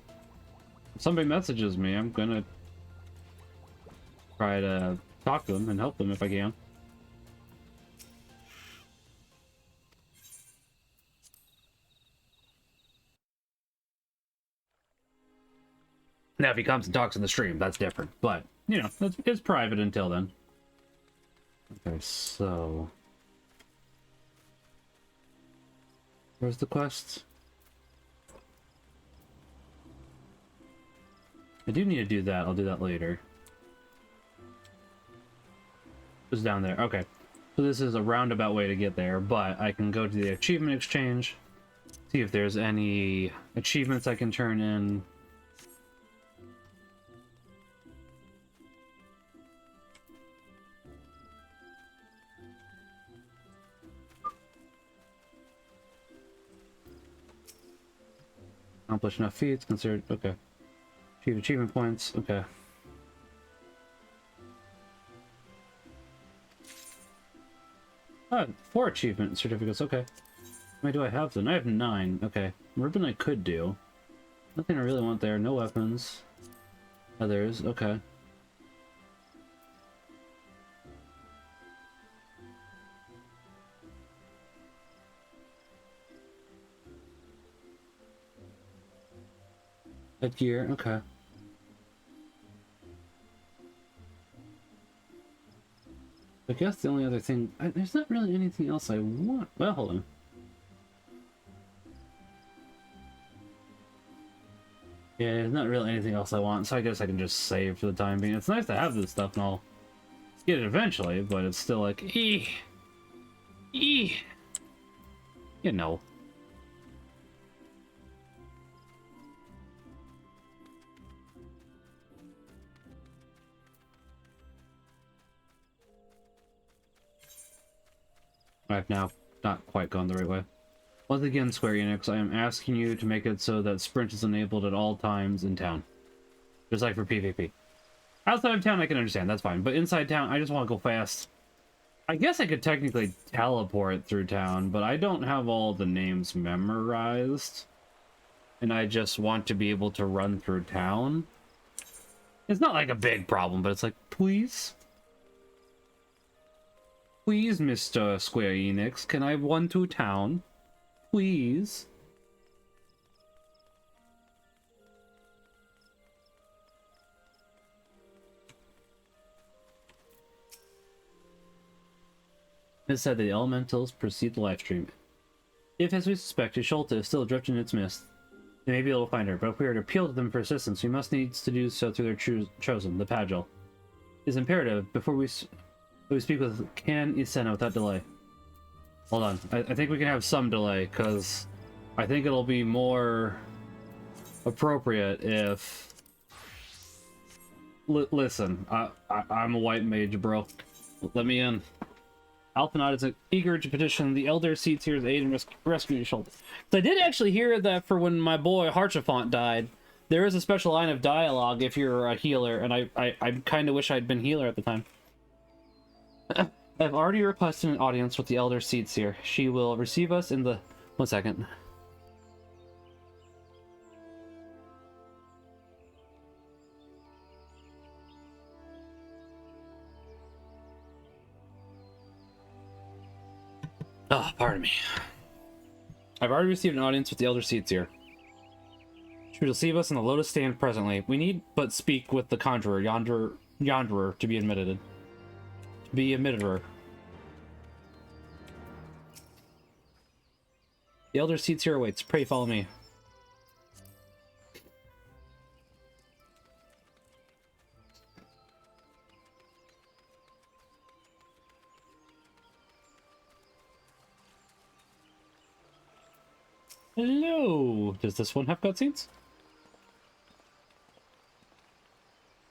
if somebody messages me, I'm gonna try to talk to them and help them if I can. Now, if he comes and talks in the stream, that's different. But, you know, it's private until then. Okay, so... Where's the quest? I do need to do that. I'll do that later. It's down there. Okay. So this is a roundabout way to get there, but I can go to the achievement exchange, see if there's any achievements I can turn in. Accomplish enough feats, considered, okay. Achieve achievement points, okay. Ah, 4 achievement certificates, okay. How many do I have then? I have 9, okay. Ribbon I could do. Nothing I really want there, no weapons. Others, okay. Headgear, okay. I guess the only other thing... there's not really anything else I want. Well, hold on. Yeah, there's not really anything else I want, so I guess I can just save for the time being. It's nice to have this stuff and I'll get it eventually, but it's still like, you know. I've now not quite gone the right way. Once again, Square Enix, I am asking you to make it so that sprint is enabled at all times in town. Just like for PvP. Outside of town, I can understand, that's fine. But inside town, I just want to go fast. I guess I could technically teleport through town, but I don't have all the names memorized. And I just want to be able to run through town. It's not like a big problem, but it's like, please? Please, Mr. Square Enix, can I run through town? Please? It said that the elementals precede the live stream. If, as we suspect, Ishulta is still adrift in its mist, they may be able to find her, but if we are to appeal to them for assistance, we must needs to do so through their chosen, the Pagil. It is imperative, before we speak with KAMaximilianK without delay. Hold on, I think we can have some delay, because I think it'll be more appropriate if... listen, I'm a white mage, bro. Let me in. Alphanot is eager to petition the Elder Seats here to aid in rescuing Ishulta. So I did actually hear that for when my boy Harchafont died, there is a special line of dialogue if you're a healer, and I kind of wish I'd been healer at the time. I've already requested an audience with the Elder Seats here. She will receive us in the... 1 second. Oh, pardon me. I've already received an audience with the Elder Seats here. She will receive us in the Lotus Stand presently. We need but speak with the Conjurer, Yonderer, to be admitted. The Elder Seats here awaits. Pray follow me. Hello! Does this one have cutscenes?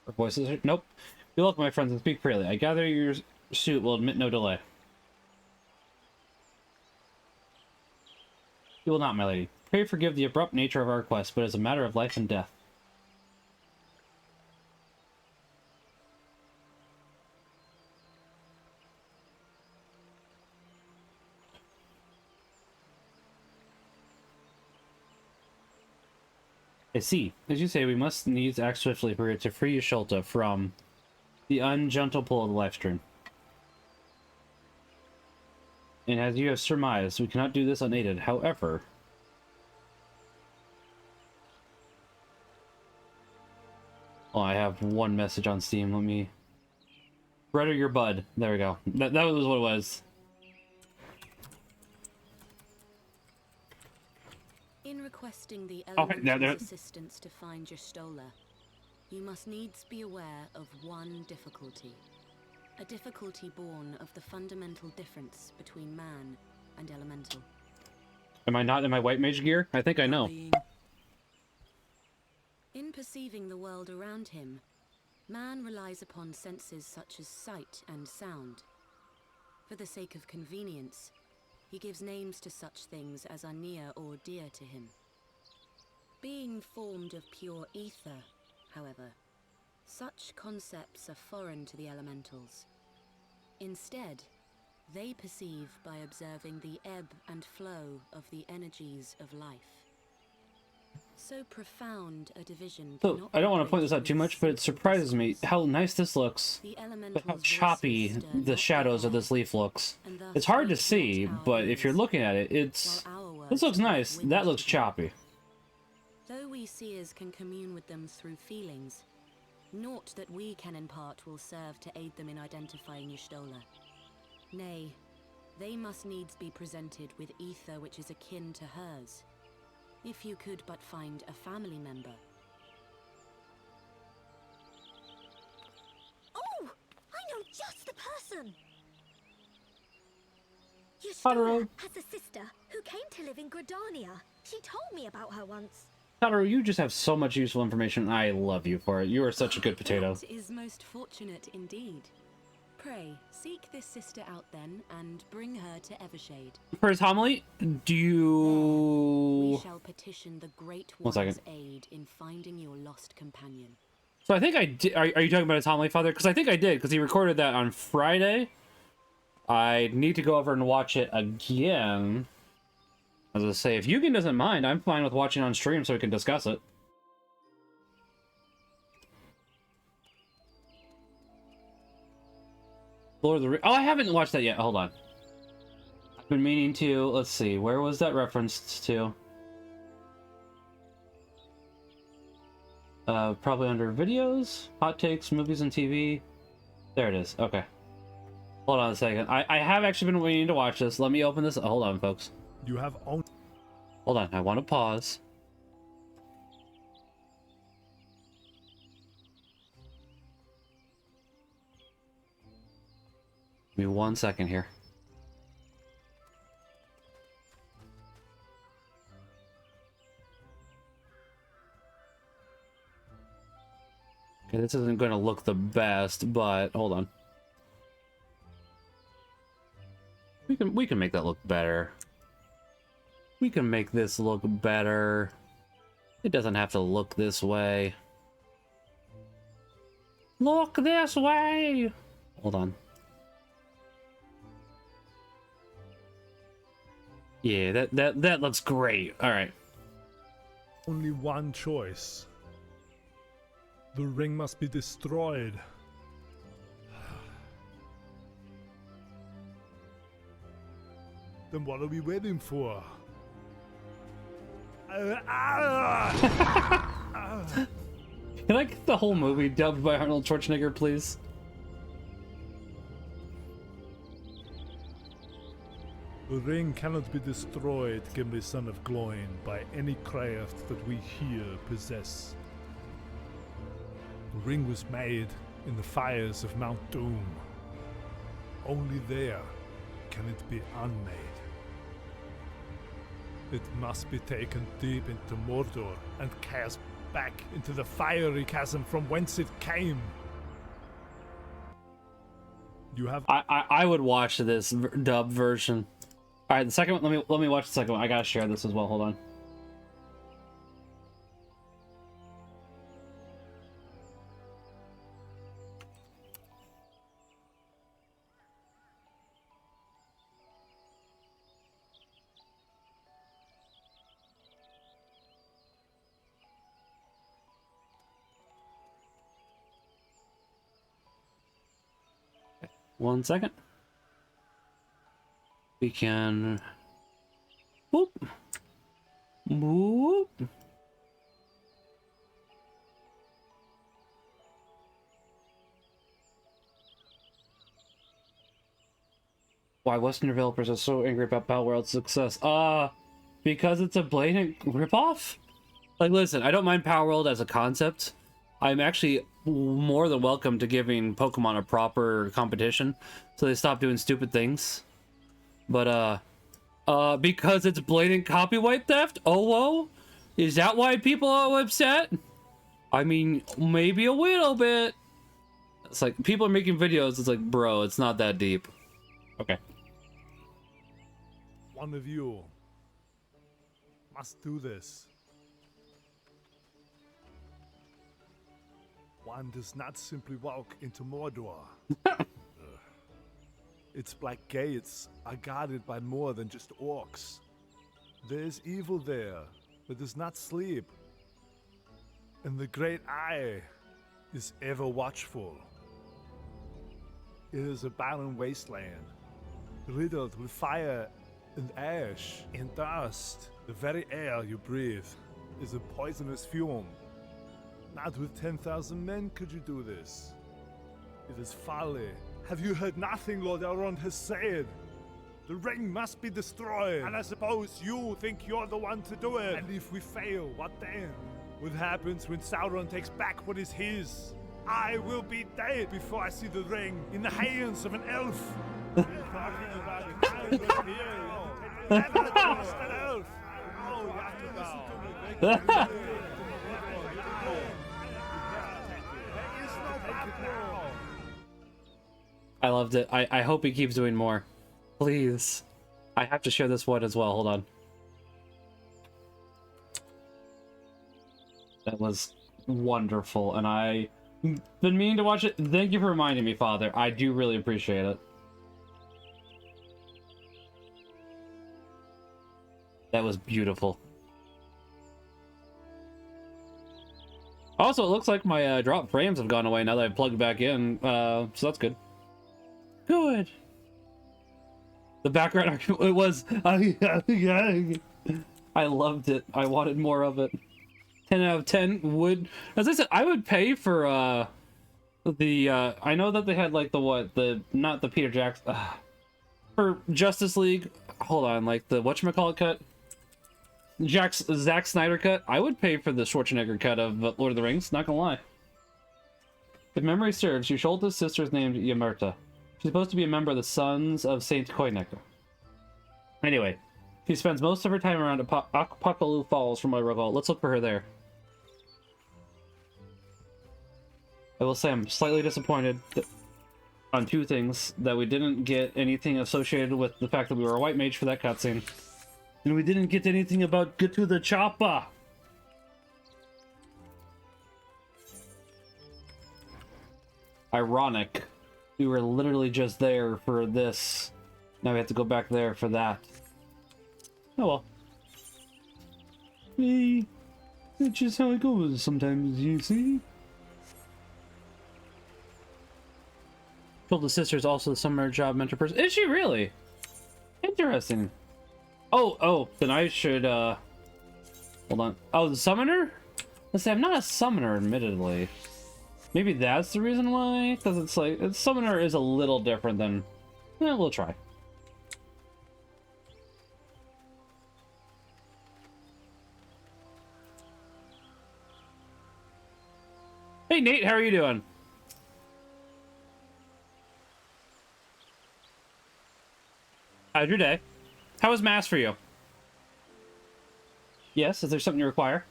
Or voices? Nope. Be welcome, my friends, and speak freely. I gather your suit will admit no delay. You will not, my lady. Pray forgive the abrupt nature of our request, but it's a matter of life and death. I see. As you say, we must needs act swiftly for it to free Ishulta from the ungentle pull of the life stream. And as you have surmised, we cannot do this unaided. However... Oh, I have one message on Steam. Let me... Redder your bud. There we go. That was what it was. In requesting the elemental's assistance to find Y'shtola, you must needs be aware of one difficulty. A difficulty born of the fundamental difference between man and elemental. Am I not in my white mage gear? I think I know. In perceiving the world around him, man relies upon senses such as sight and sound. For the sake of convenience, he gives names to such things as are near or dear to him. Being formed of pure ether, however, such concepts are foreign to the elementals. Instead, they perceive by observing the ebb and flow of the energies of life. So profound a division. So, I don't want to point this out too much, but it surprises me how nice this looks. But how choppy the shadows of this leaf looks. It's hard to see, but if you're looking at it, it's... This looks nice. That looks choppy. Though we seers can commune with them through feelings, naught that we can impart will serve to aid them in identifying Y'shtola. Nay, they must needs be presented with ether which is akin to hers. If you could but find a family member. Oh! I know just the person! Totoro. Yastora has a sister who came to live in Gridania. She told me about her once. Totoro, you just have so much useful information. I love you for it. You are such a good potato. That is most fortunate indeed. Pray, seek this sister out then, and bring her to Evershade. For his homily, do you... We shall petition the Great One One's second. aid in finding your lost companion. So I think I did... Are you talking about his homily, Father? Because I think I did, because he recorded that on Friday. I need to go over and watch it again. As I say, if Yugen doesn't mind, I'm fine with watching on stream so we can discuss it. Lord of the Rings. Oh, I haven't watched that yet. Hold on. I've been meaning to. Let's see. Where was that referenced to? Probably under videos, hot takes, movies, and TV. There it is. Okay. Hold on a second. I have actually been waiting to watch this. Let me open this. Hold on, folks. You have only... Hold on. I want to pause. Give me 1 second here. Okay, this isn't going to look the best, but hold on. We can make that look better. We can make this look better. It doesn't have to look this way. Look this way. Hold on. Yeah, that looks great. All right. only one choice. The ring must be destroyed. Then what are we waiting for? Can I get the whole movie dubbed by Arnold Schwarzenegger, please? The ring cannot be destroyed, Gimli son of Gloin, by any craft that we here possess. The ring was made in the fires of Mount Doom. Only there can it be unmade. It must be taken deep into Mordor and cast back into the fiery chasm from whence it came. You have... I would watch this dub version. All right, the second one. Let me watch the second one. I gotta share this as well. Hold on. Okay, 1 second. We can boop boop. Why Western developers are so angry about Palworld's success? Because it's a blatant ripoff. Like, listen, I don't mind Palworld as a concept. I'm actually more than welcome to giving Pokemon a proper competition, so they stop doing stupid things. But, because it's blatant copyright theft? Oh, whoa? Is that why people are upset? I mean, maybe a little bit. It's like, people are making videos, it's like, bro, it's not that deep. Okay. One of you must do this. One does not simply walk into Mordor. Its black gates are guarded by more than just orcs. There is evil there that does not sleep. And the Great Eye is ever watchful. It is a barren wasteland, riddled with fire and ash and dust. The very air you breathe is a poisonous fume. Not with 10,000 men could you do this. It is folly Have you heard nothing Lord Elrond has said? The ring must be destroyed. And I suppose you think you're the one to do it. And if we fail, what then? What happens when Sauron takes back what is his? I will be dead before I see the ring in the hands of an elf. Talking about it, I will hear you. Never trust an elf. Oh, you have to listen to me. There is no path now. I loved it. I hope he keeps doing more. Please. I have to share this one as well. Hold on. That was wonderful, and I've been meaning to watch it. Thank you for reminding me, Father. I do really appreciate it. That was beautiful. Also, it looks like my drop frames have gone away now that I plugged back in, so that's good. Good. The background argument, it was... I loved it. I wanted more of it. 10 out of 10 would... As I said, I would pay for, I know that they had, like, not the Peter Jackson... for Justice League... Hold on, like, the whatchamacallit cut? Zack Snyder cut? I would pay for the Schwarzenegger cut of Lord of the Rings, not gonna lie. If memory serves, Yusholta's sister is named Yamerta. She's supposed to be a member of the Sons of Saint Koineka. Anyway, she spends most of her time around Apakalu Falls from my recall. Let's look for her there. I will say I'm slightly disappointed on two things. That we didn't get anything associated with the fact that we were a white mage for that cutscene. And we didn't get anything about get to the chopper. Ironic. We were literally just there for this. Now we have to go back there for that. Oh well. Hey, that's just how it goes sometimes, you see. Told the sister's also the summer job mentor person. Is she really? Interesting. Oh, then I should, hold on. Oh, the summoner? Let's say I'm not a summoner, admittedly. Maybe that's the reason why? Because it's like, summoner is a little different than... we'll try. Hey, Nate, how are you doing? How's your day? How was Mass for you? Yes, is there something you require?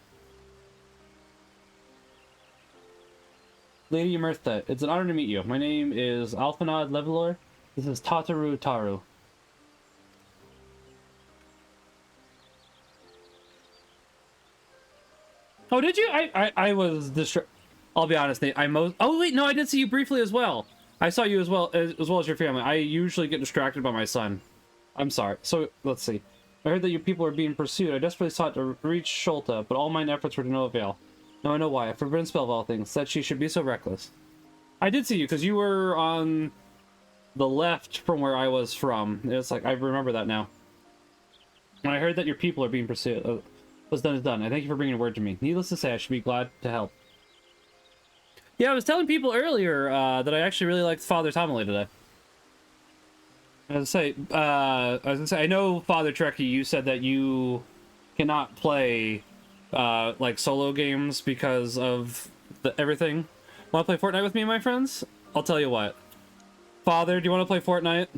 Lady Yamerta, it's an honor to meet you. My name is Alphanod Levelor. This is Tataru Taru. Oh, did you? I was distracted. I'll be honest, Nate. Oh wait, no, I did see you briefly as well. I saw you as well as your family. I usually get distracted by my son. I'm sorry. So, let's see. I heard that your people are being pursued. I desperately sought to reach Sholta, but all mine efforts were to no avail. Now I know why. A forbidden spell of all things. That she should be so reckless. I did see you, because you were on the left from where I was from. It's like, I remember that now. When I heard that your people are being pursued, what's done is done. I thank you for bringing a word to me. Needless to say, I should be glad to help. Yeah, I was telling people earlier that I actually really liked Father's homily today. I was gonna say, I know, Father Trekkie, you said that you cannot play, like, solo games because of everything. Want to play Fortnite with me, my friends? I'll tell you what. Father, do you want to play Fortnite?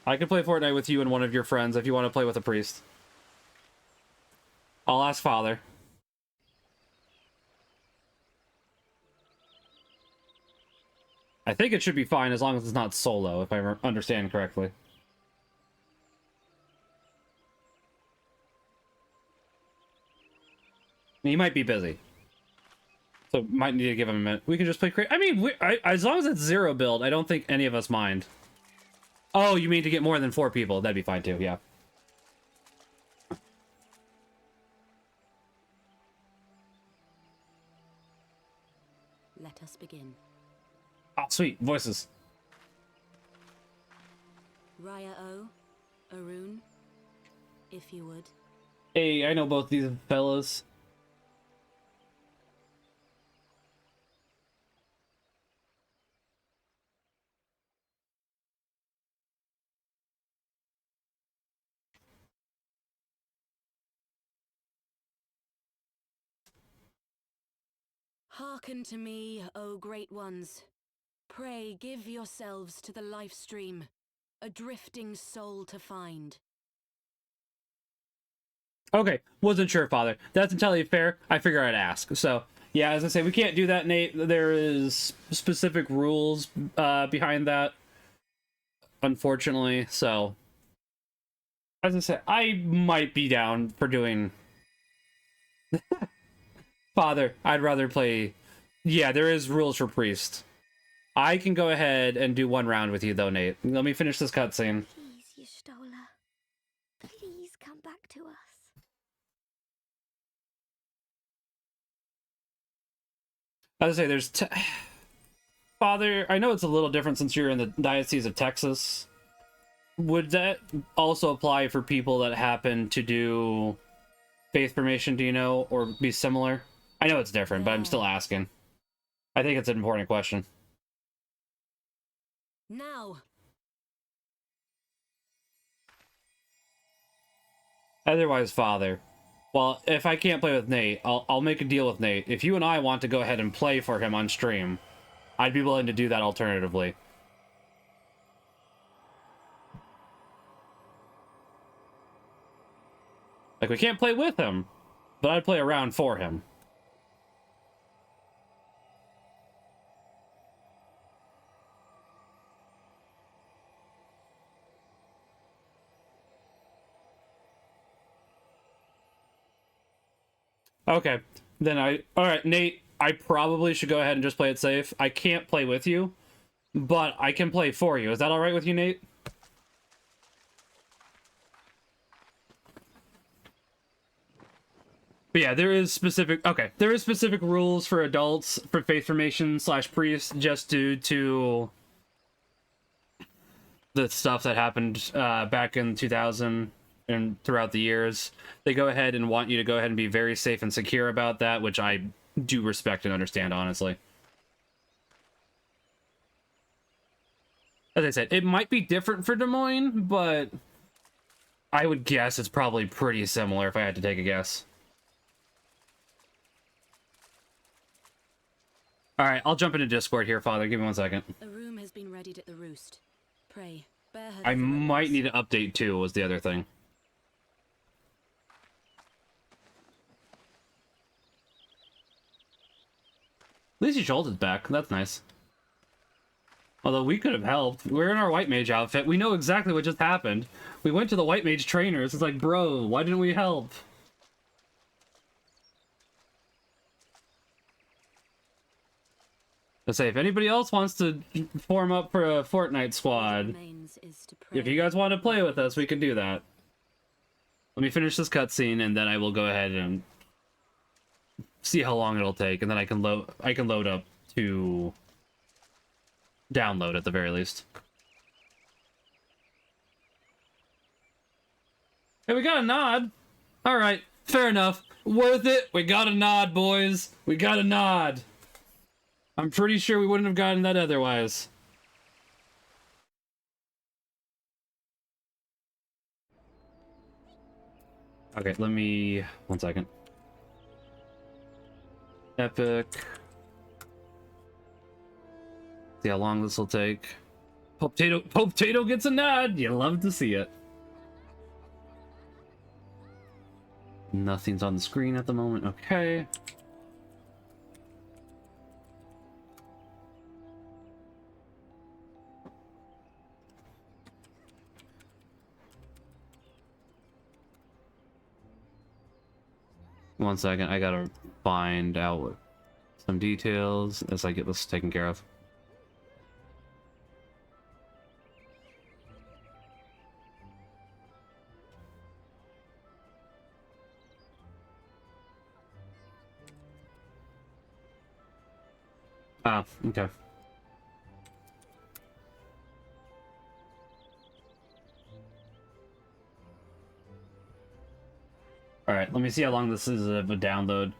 I can play Fortnite with you and one of your friends if you want to play with a priest. I'll ask Father. I think it should be fine as long as it's not solo, if I understand correctly. He might be busy. So might need to give him a minute. We can just play I mean, as long as it's 0 build, I don't think any of us mind. Oh, you mean to get more than 4 people? That'd be fine too, yeah. Let us begin. Oh, sweet. Voices. Raya O, Arun, if you would. Hey, I know both these fellas. Hearken to me, O great ones. Pray give yourselves to the life stream, a drifting soul to find. Okay, wasn't sure, Father. That's entirely fair. I figure I'd ask. So, yeah, as I say, we can't do that, Nate. There is specific rules behind that, unfortunately. So, as I said, I might be down for doing... Father, I'd rather play... Yeah, there is rules for priest. I can go ahead and do one round with you, though, Nate. Let me finish this cutscene. Please, Y'shtola. Please come back to us. As I say, there's... Father, I know it's a little different since you're in the Diocese of Texas. Would that also apply for people that happen to do faith formation, do you know, or be similar? I know it's different, but I'm still asking. I think it's an important question. Now! Otherwise, Father, well, if I can't play with Nate, I'll make a deal with Nate. If you and I want to go ahead and play for him on stream, I'd be willing to do that alternatively. Like, we can't play with him, but I'd play around for him. Okay, then alright, Nate, I probably should go ahead and just play it safe. I can't play with you, but I can play for you. Is that alright with you, Nate? But yeah, there is specific rules for adults for faith formation / priest just due to the stuff that happened back in 2000 and throughout the years. They go ahead and want you to go ahead and be very safe and secure about that, which I do respect and understand, honestly. As I said, it might be different for Des Moines, but I would guess it's probably pretty similar if I had to take a guess. Alright, I'll jump into Discord here, Father. Give me 1 second. A room has been readied at the roost. Pray, bear her I to my might lips. need an update too, was the other thing. At least Schultz is back. That's nice. Although we could have helped. We're in our White Mage outfit. We know exactly what just happened. We went to the White Mage trainers. It's like, bro, why didn't we help? Let's say, if anybody else wants to form up for a Fortnite squad, Remains is to pray. if you guys want to play with us, we can do that. Let me finish this cutscene, and then I will go ahead and see how long it'll take, and then I can load up to download at the very least. Hey, we got a nod. All right, fair enough. Worth it. We got a nod, boys. We got a nod. I'm pretty sure we wouldn't have gotten that otherwise. Okay, let me... 1 second. Epic. See how long this will take. Pope Tato gets a nod! You love to see it. Nothing's on the screen at the moment. Okay. One second, I gotta find out some details as I get this taken care of. Ah, okay. Alright, let me see how long this is of a download.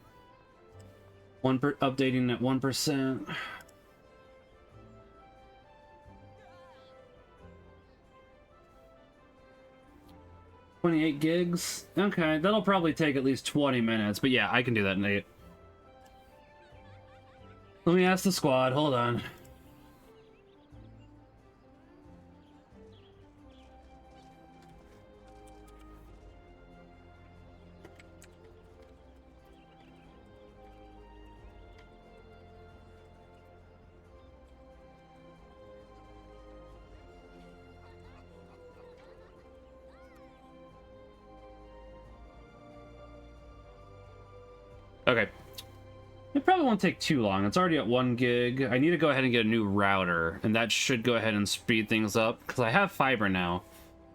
Updating at 1%. $28 gigs? Okay, that'll probably take at least 20 minutes, but yeah, I can do that in 8. Let me ask the squad. Hold on. Okay. It probably won't take too long. It's already at 1 gig. I need to go ahead and get a new router, and that should go ahead and speed things up, because I have fiber now.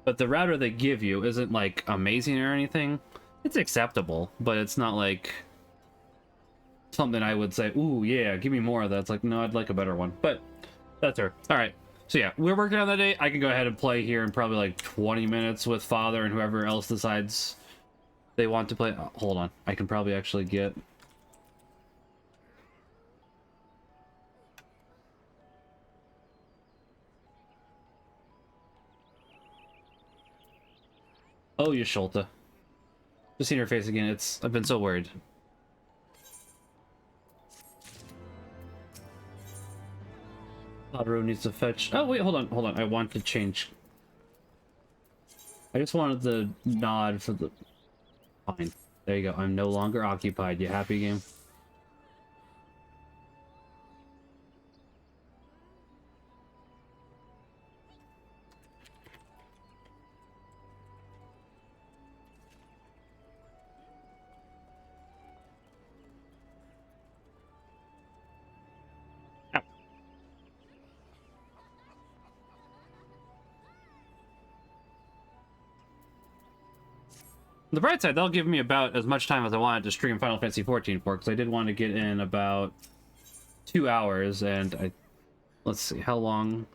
But the router they give you isn't, like, amazing or anything. It's acceptable, but it's not, like, something I would say, ooh, yeah, give me more of that. It's like, no, I'd like a better one. But that's her. All right. So, yeah, we're working on that day. I can go ahead and play here in probably, like, 20 minutes with Father and whoever else decides they want to play. Oh, hold on. I can probably actually get... Oh, you Sholta. Just seen her face again. I've been so worried. Haru needs to fetch... Oh, wait, hold on. I want to change... I just wanted the nod for the... Fine. There you go. I'm no longer occupied. You happy, game? The bright side, that'll give me about as much time as I wanted to stream Final Fantasy XIV for, because I did want to get in about 2 hours, and let's see, how long?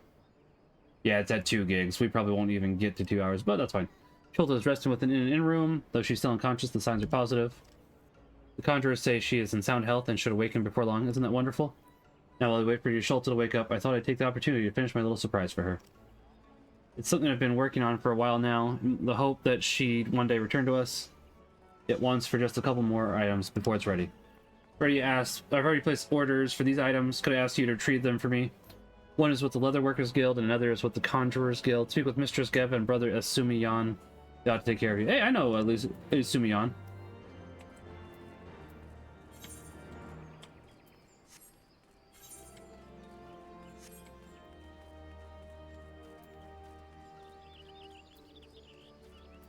Yeah, it's at 2 gigs. We probably won't even get to 2 hours, but that's fine. Sholta is resting within an in-room, though she's still unconscious. The signs are positive. The conjurers say she is in sound health and should awaken before long. Isn't that wonderful? Now, while I wait for your Sholta to wake up, I thought I'd take the opportunity to finish my little surprise for her. It's something I've been working on for a while now. The hope that she'd one day return to us. At once for just a couple more items before it's ready. I've already placed orders for these items. Could I ask you to retrieve them for me? One is with the Leatherworkers Guild, and another is with the Conjurers Guild. Speak with Mistress Gev and Brother Asumiyan. They ought to take care of you. Hey, I know at least Asumiyan.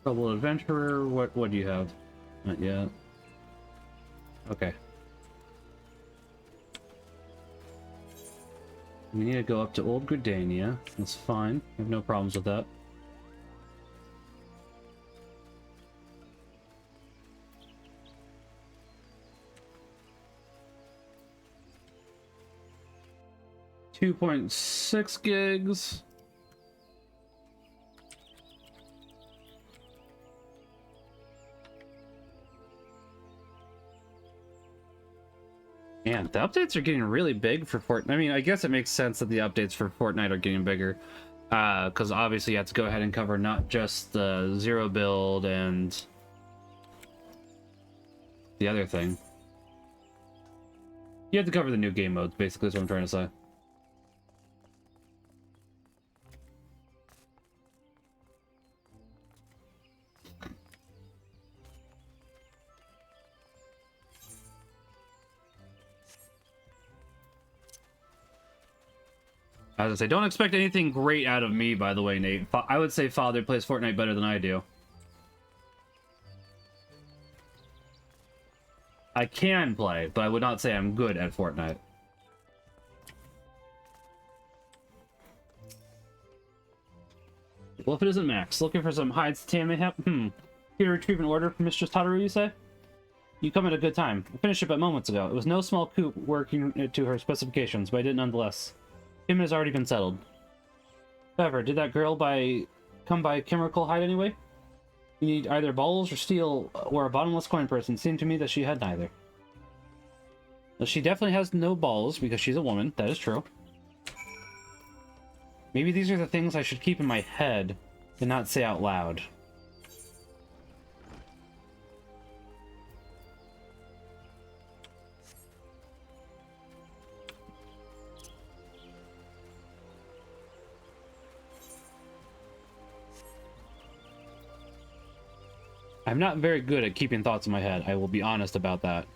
Troubled Adventurer, what do you have? Not yet. Okay. We need to go up to Old Gridania. That's fine. I have no problems with that. .6 gigs. Man, the updates are getting really big for Fortnite. I mean, I guess it makes sense that the updates for Fortnite are getting bigger. Because obviously you have to go ahead and cover not just the Zero build and the other thing. You have to cover the new game modes, basically, is what I'm trying to say. As I say, don't expect anything great out of me, by the way, Nate. I would say Father plays Fortnite better than I do. I can play, but I would not say I'm good at Fortnite. Well, if it isn't Max, looking for some hides to mayhap? Here to retrieve an order from Mistress Tataru, you say? You come at a good time. I finished it but moments ago. It was no small coup working it to her specifications, but I did nonetheless. Payment has already been settled. However, did that girl come by chemical hide anyway? You need either balls or steel or a bottomless coin person. It seemed to me that she had neither. Well, she definitely has no balls because she's a woman. That is true. Maybe these are the things I should keep in my head and not say out loud. I'm not very good at keeping thoughts in my head. I will be honest about that.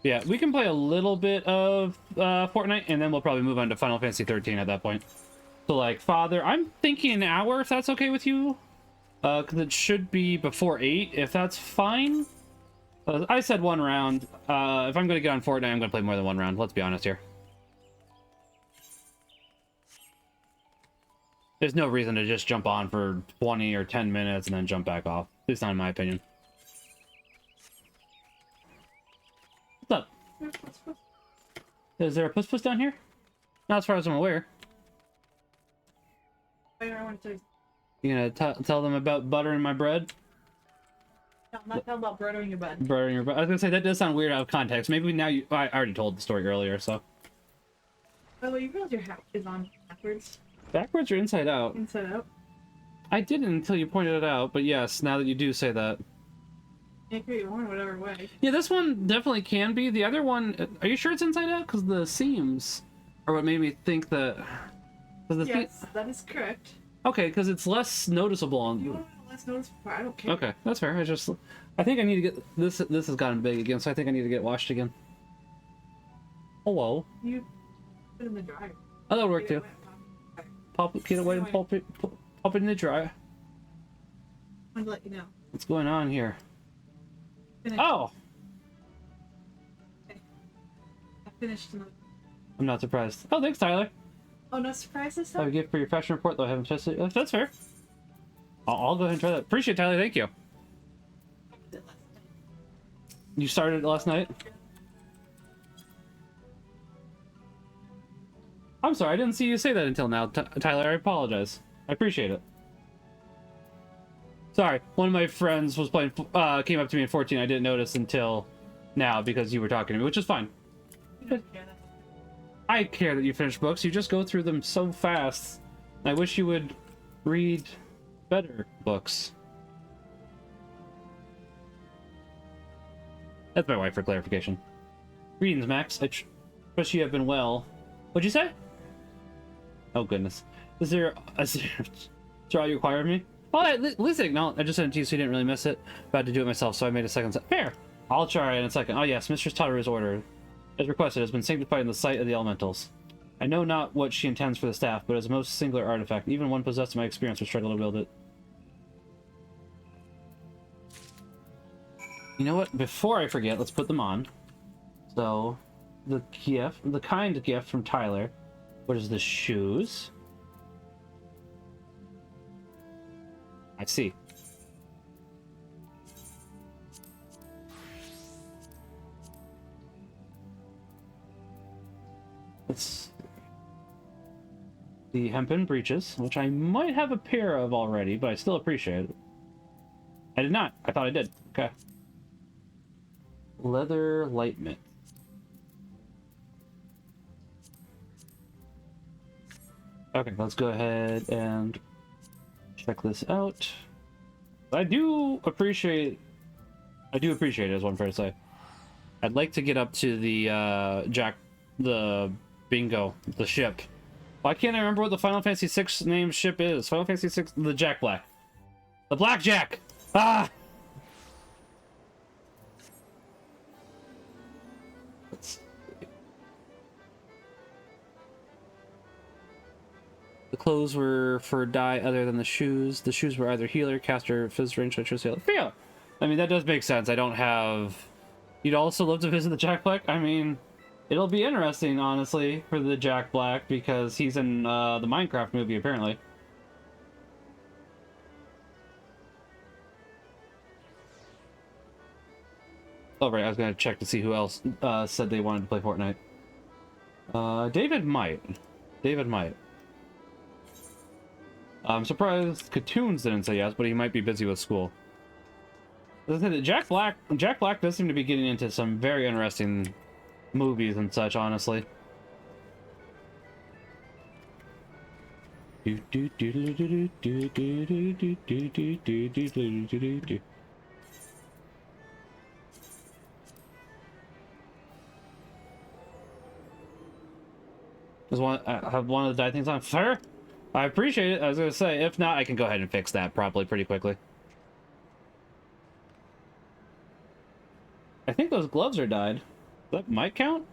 Yeah, we can play a little bit of Fortnite, and then we'll probably move on to Final Fantasy 13 at that point. So, like, Father, I'm thinking an hour, if that's okay with you. Because it should be before 8, if that's fine. I said 1 round. If I'm going to get on Fortnite, I'm going to play more than 1 round. Let's be honest here. There's no reason to just jump on for 20 or 10 minutes and then jump back off. At least not in my opinion. What's up? Is there a puss down here? Not as far as I'm aware. I want to You gonna tell them about buttering my bread? no, I'm not talking about buttering your butt. Buttering your bread. I was gonna say that does sound weird out of context. Maybe now you. I already told the story earlier, so. By the way, you realize your hat is on backwards? Backwards or inside out? Inside out? I didn't until you pointed it out, but yes, now that you do say that. It could be worn whatever way. Yeah, this one definitely can be. The other one, are you sure it's inside out? Because the seams are what made me think that. Yes, that is correct. Okay, because it's less noticeable on. You want to less noticeable? I don't care. Okay, that's fair. I think I need to get this. This has gotten big again, so I think I need to get washed again. Oh whoa! You put it in the dryer. Oh, that'll work too. Get away and pop it in the dryer. I wanted to let you know. What's going on here? Finished. Oh! Okay. I finished another. I'm not surprised. Oh, thanks, Tyler. Oh, no surprises? I have a gift for your fashion report, though I haven't tested it. That's fair. I'll go ahead and try that. Appreciate it, Tyler. Thank you. You started it last night? I'm sorry, I didn't see you say that until now, Tyler. I apologize. I appreciate it. Sorry, one of my friends was playing, came up to me in 14. I didn't notice until now because you were talking to me, which is fine. I care that you finish books. You just go through them so fast. I wish you would read better books. That's my wife for clarification. Greetings, Max. I trust you have been well. What'd you say? Oh, goodness. Is there all you require of me? Oh, at least acknowledge. I just sent it to you so you didn't really miss it. About to do it myself, so I made a second set. Fair. I'll try in a second. Oh, yes. Mistress Tataru's order, as requested, has been sanctified in the sight of the elementals. I know not what she intends for the staff, but as a most singular artifact, even one possessed in my experience would struggle to wield it. You know what? Before I forget, let's put them on. So, the kind gift from Tyler. What is the shoes? I see. It's the hempen breeches, which I might have a pair of already, but I still appreciate it. I did not. I thought I did. Okay. Leather light mitt. Okay, let's go ahead and check this out. I do appreciate it, is what I'm trying to say. I'd like to get up to the bingo, the ship. Why can't I remember what the Final Fantasy VI named ship is? Final Fantasy VI, the Jack Black. The Blackjack! Ah! The clothes were for a dye other than the shoes. The shoes were either healer, caster, fizz range, I chose healer. Yeah, I mean, that does make sense. I don't have... You'd also love to visit the Jack Black? I mean, it'll be interesting, honestly, for the Jack Black, because he's in the Minecraft movie, apparently. Oh, right, I was going to check to see who else said they wanted to play Fortnite. David might. David might. I'm surprised Katoons didn't say yes, but he might be busy with school. Jack Black does seem to be getting into some very interesting movies and such, honestly. I have one of the die things on. Fair? I appreciate it. I was gonna say, if not, I can go ahead and fix that probably pretty quickly. I think those gloves are dyed. That might count?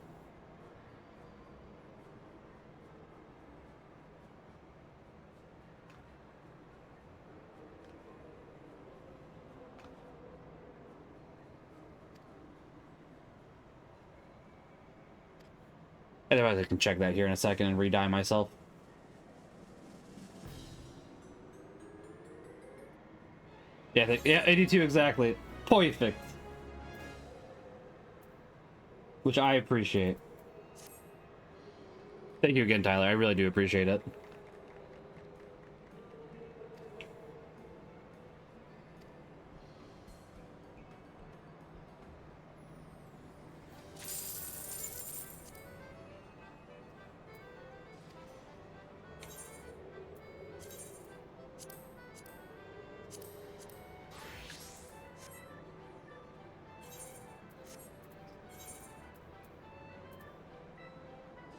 Otherwise, I can check that here in a second and re-dye myself. Yeah, yeah, 82 exactly. Perfect. Which I appreciate. Thank you again, Tyler. I really do appreciate it.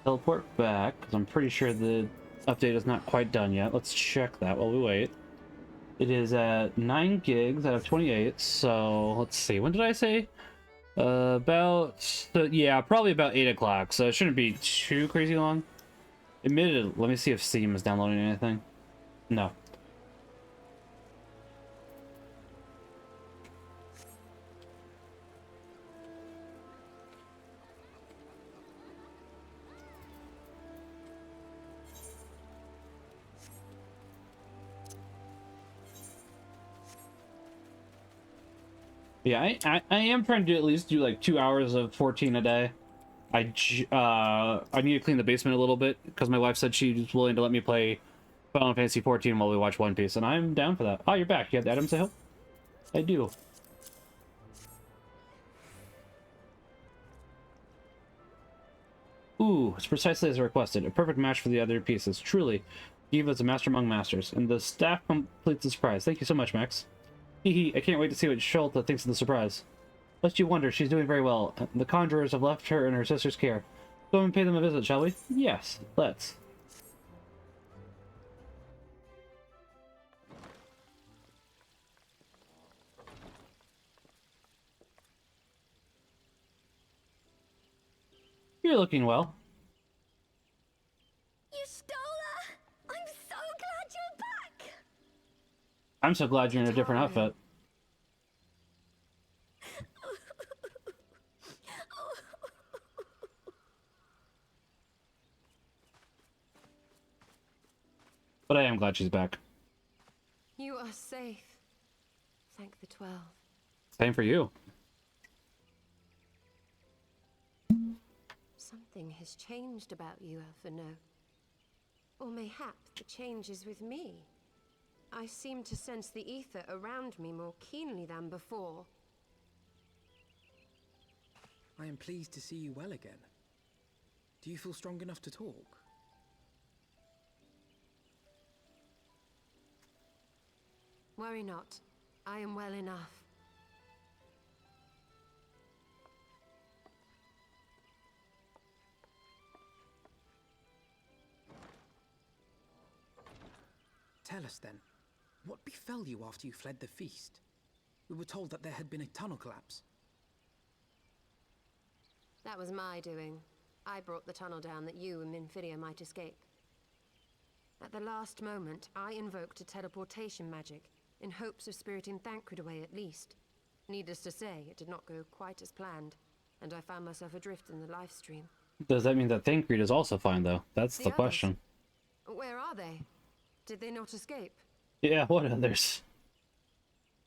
Teleport back, because I'm pretty sure the update is not quite done yet. Let's check that while we wait. It is at 9 gigs out of 28, so let's see. When did I say? Yeah, probably about 8 o'clock, so it shouldn't be too crazy long. Admitted, let me see if Steam is downloading anything. No. Yeah, I am trying to at least do like 2 hours of 14 a day. I need to clean the basement a little bit because my wife said she was willing to let me play Final Fantasy 14 while we watch One Piece, and I'm down for that. Oh, you're back. You have the items to help? I do. Ooh, it's precisely as requested. A perfect match for the other pieces. Truly, Eva is a master among masters, and the staff completes the surprise. Thank you so much, Max. Hee, I can't wait to see what Schulta thinks of the surprise. Lest you wonder, she's doing very well. The conjurers have left her in her sister's care. Go and pay them a visit, shall we? Yes, let's. You're looking well. You stole her! I'm so glad you're back! I'm so glad you're in a different outfit. But I am glad she's back. You are safe. Thank the 12. Same for you. Something has changed about you, Alphino. Or mayhap the change is with me. I seem to sense the ether around me more keenly than before. I am pleased to see you well again. Do you feel strong enough to talk? Worry not. I am well enough. Tell us then, what befell you after you fled the feast? We were told that there had been a tunnel collapse. That was my doing. I brought the tunnel down that you and Minfidia might escape. At the last moment, I invoked a teleportation magic, in hopes of spiriting Thancred away at least. Needless to say, it did not go quite as planned, and I found myself adrift in the life stream. Does that mean that Thancred is also fine, though? That's the others? question. Where are they? Did they not escape? Yeah, what others?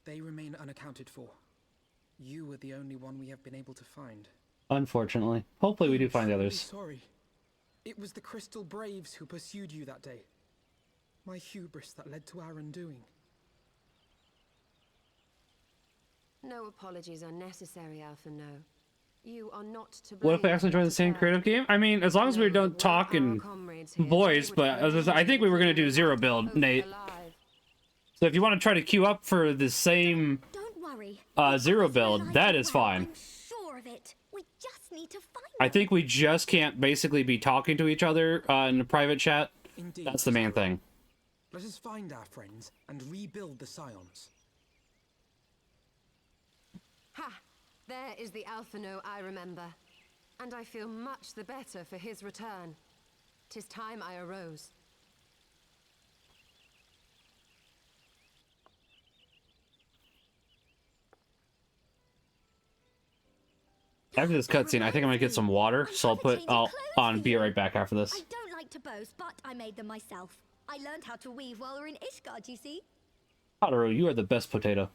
They remain unaccounted for. You were the only one we have been able to find. Unfortunately. Hopefully we do find the others. Sorry. It was the Crystal Braves who pursued you that day. My hubris that led to our undoing. No apologies are necessary, Alphino. You are not to blame. What if I actually join the same creative game? I mean, as long as we don't talk in voice, but I think we were going to do zero build, Nate. So if you want to try to queue up for the same zero build, that is fine. I'm sure of it. We just need to find I think we just can't basically be talking to each other in the private chat. Indeed. That's the main thing. Let us find our friends and rebuild the Scions. Ha! There is the Alphino I remember. And I feel much the better for his return. 'Tis time I arose. After this cutscene, I think I'm gonna get some water, so I'll be right back after this. I don't like to boast, but I made them myself. I learned how to weave while we're in Ishgard, you see? Totoro, you are the best potato.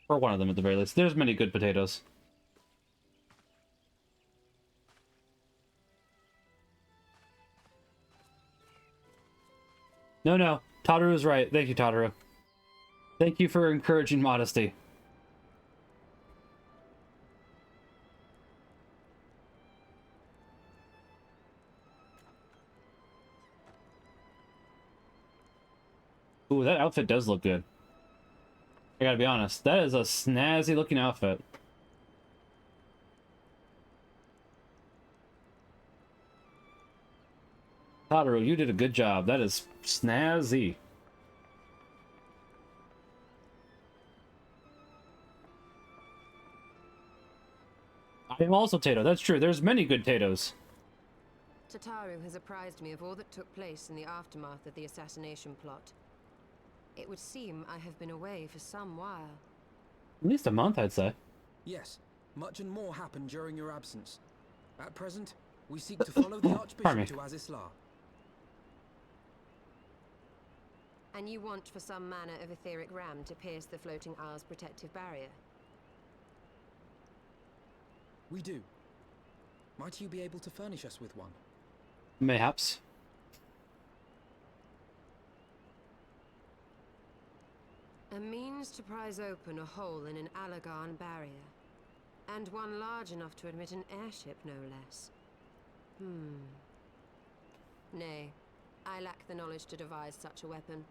Or one of them at the very least. There's many good potatoes. No. Totoro is right. Thank you, Totoro. Thank you for encouraging modesty. Ooh, that outfit does look good. I gotta be honest. That is a snazzy looking outfit. Totoro, you did a good job. That is snazzy. I am also Tato. That's true. There's many good Tatos. Tataru has apprised me of all that took place in the aftermath of the assassination plot. It would seem I have been away for some while. At least a month, I'd say. Yes, much and more happened during your absence. At present, we seek to follow the Archbishop to Azisla. And you want for some manner of etheric ram to pierce the floating isle's protective barrier? We do. Might you be able to furnish us with one? Mayhaps. A means to prise open a hole in an Alagarn barrier. And one large enough to admit an airship, no less. Nay, I lack the knowledge to devise such a weapon.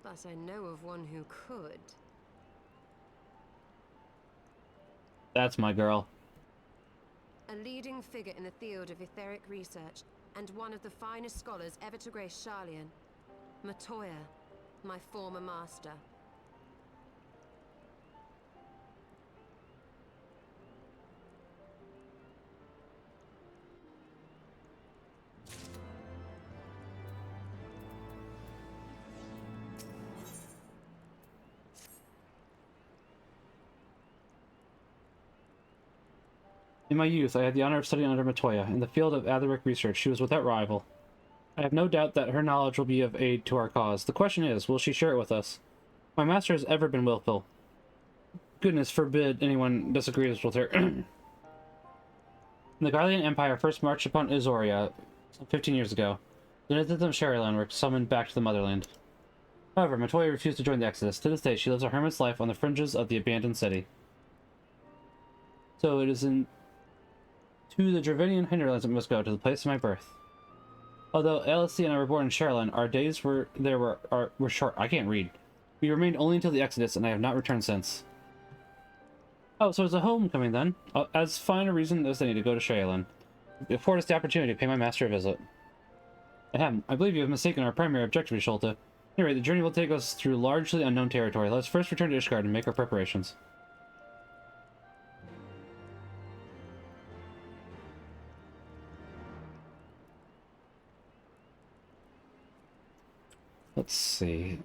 But I know of one who could. That's my girl. A leading figure in the field of etheric research, and one of the finest scholars ever to grace Sharlayan. Matoya, my former master. In my youth, I had the honor of studying under Matoya. In the field of etheric research, she was without rival. I have no doubt that her knowledge will be of aid to our cause. The question is, will she share it with us? My master has ever been willful. Goodness forbid anyone disagrees with her. The Garlean Empire first marched upon Izoria some 15 years ago. The Nizits of Sharilan were summoned back to the motherland. However, Matoya refused to join the Exodus. To this day, she lives a hermit's life on the fringes of the abandoned city. So it is to the Dravinian hinterlands that we must go, to the place of my birth. Although LSC and I were born in Sharilan, our days were short. I can't read. We remained only until the Exodus, and I have not returned since. Oh, so it's a homecoming then. As fine a reason as any to go to Sharilan. Afford us the opportunity to pay my master a visit. Ahem, I believe you have mistaken our primary objective, Sholta. Anyway, the journey will take us through largely unknown territory. Let's first return to Ishgard and make our preparations. Let's see.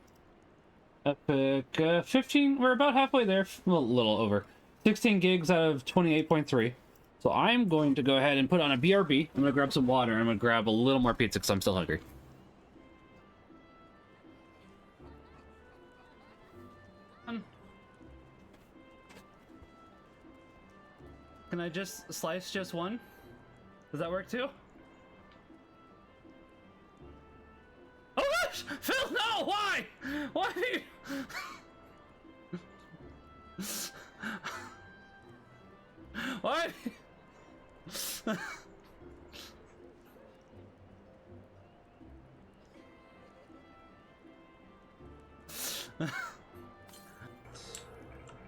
Epic 15, we're about halfway there. Well, a little over. 16 gigs out of 28.3. So I'm going to go ahead and put on a BRB. I'm going to grab some water and I'm going to grab a little more pizza because I'm still hungry. Can I just slice just one? Does that work too? Oh gosh! Phil, no! Why? Why? Why?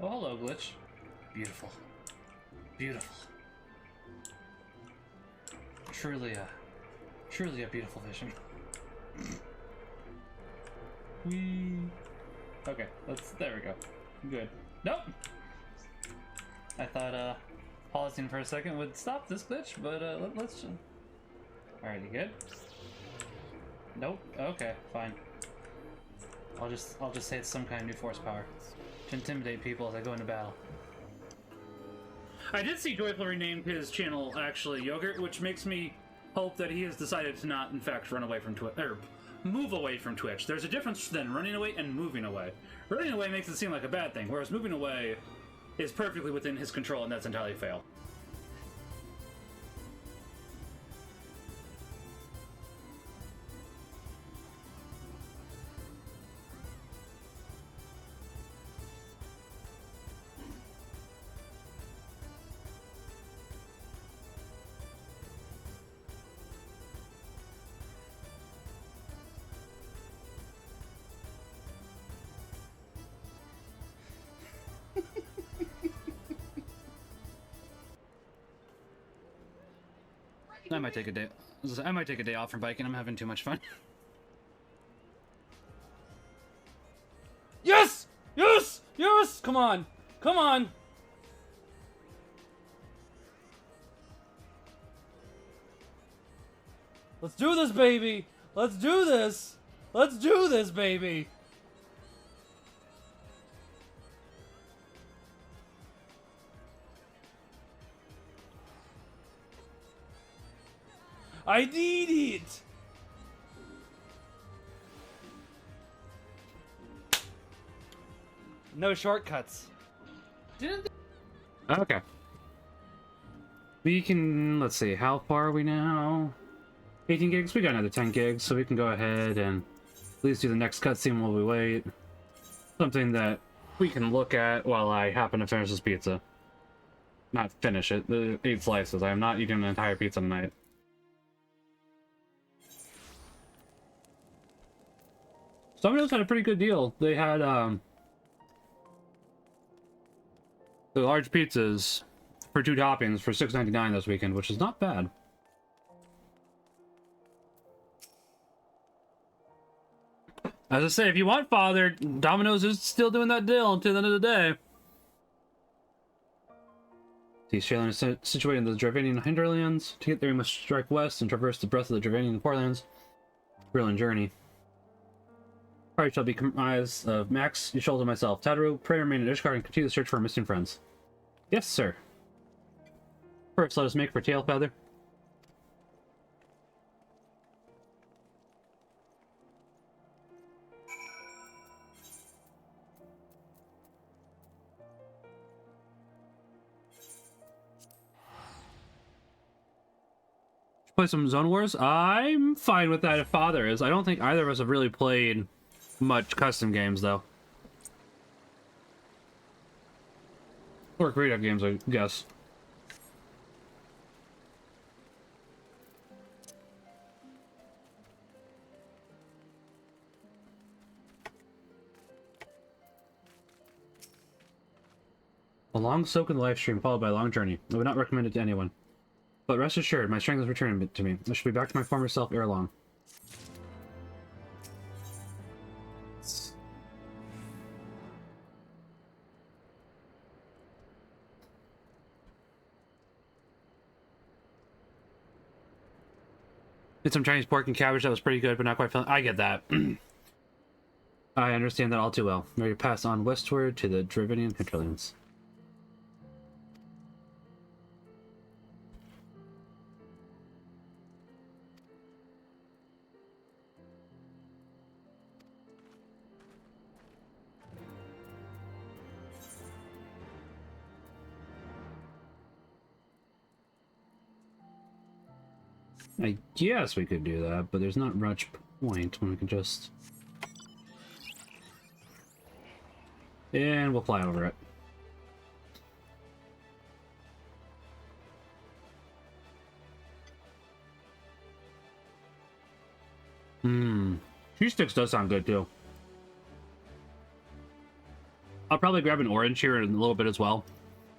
Oh, hello, Glitch. Beautiful. Beautiful. Truly a beautiful vision. Whee. Okay, there we go. Good. Nope! I thought, pausing for a second would stop this glitch, but, let's just... Alright, you good? Nope. Okay, fine. I'll just say it's some kind of new force power to intimidate people as I go into battle. I did see Joyful renamed his channel, actually, Yogurt, which makes me hope that he has decided to not, in fact, run away from Twitch, or move away from Twitch. There's a difference then running away and moving away. Running away makes it seem like a bad thing, whereas moving away is perfectly within his control, and that's entirely fail. I might take a day off from biking. I'm having too much fun. Yes! Yes! Yes! Come on! Come on! Let's do this, baby! Let's do this! Let's do this, baby! I need it! No shortcuts. Okay. We can, let's see, how far are we now? 18 gigs? We got another 10 gigs, so we can go ahead and at least do the next cutscene while we wait. Something that we can look at while I happen to finish this pizza. Not finish it, the 8 slices. I am not eating an entire pizza tonight. Domino's had a pretty good deal. They had, the large pizzas for 2 toppings for $6.99 this weekend, which is not bad. As I say, if you want Father, Domino's is still doing that deal until the end of the day. The Australian is situated in the Dravanian hinterlands. To get there, you must strike west and traverse the breadth of the Dravanian forelands. Thrilling journey. Party shall be comprised of Max, Yasholda, and myself. Tataru, pray remain in Ishgard and continue the search for our missing friends. Yes, sir. First, let us make for Tailfeather. Play some Zone Wars? I'm fine with that if Father is. I don't think either of us have really played much custom games, though. Or creative games, I guess. A long soak in the live stream followed by a long journey. I would not recommend it to anyone. But rest assured, my strength is returning to me. I should be back to my former self ere long. Did some Chinese pork and cabbage that was pretty good, but not quite filling. I get that. I understand that all too well. Ready to pass on westward to the Dravanian hinterlands. I guess we could do that, but there's not much point when we can just... And we'll fly over it. Cheese sticks does sound good too. I'll probably grab an orange here in a little bit as well.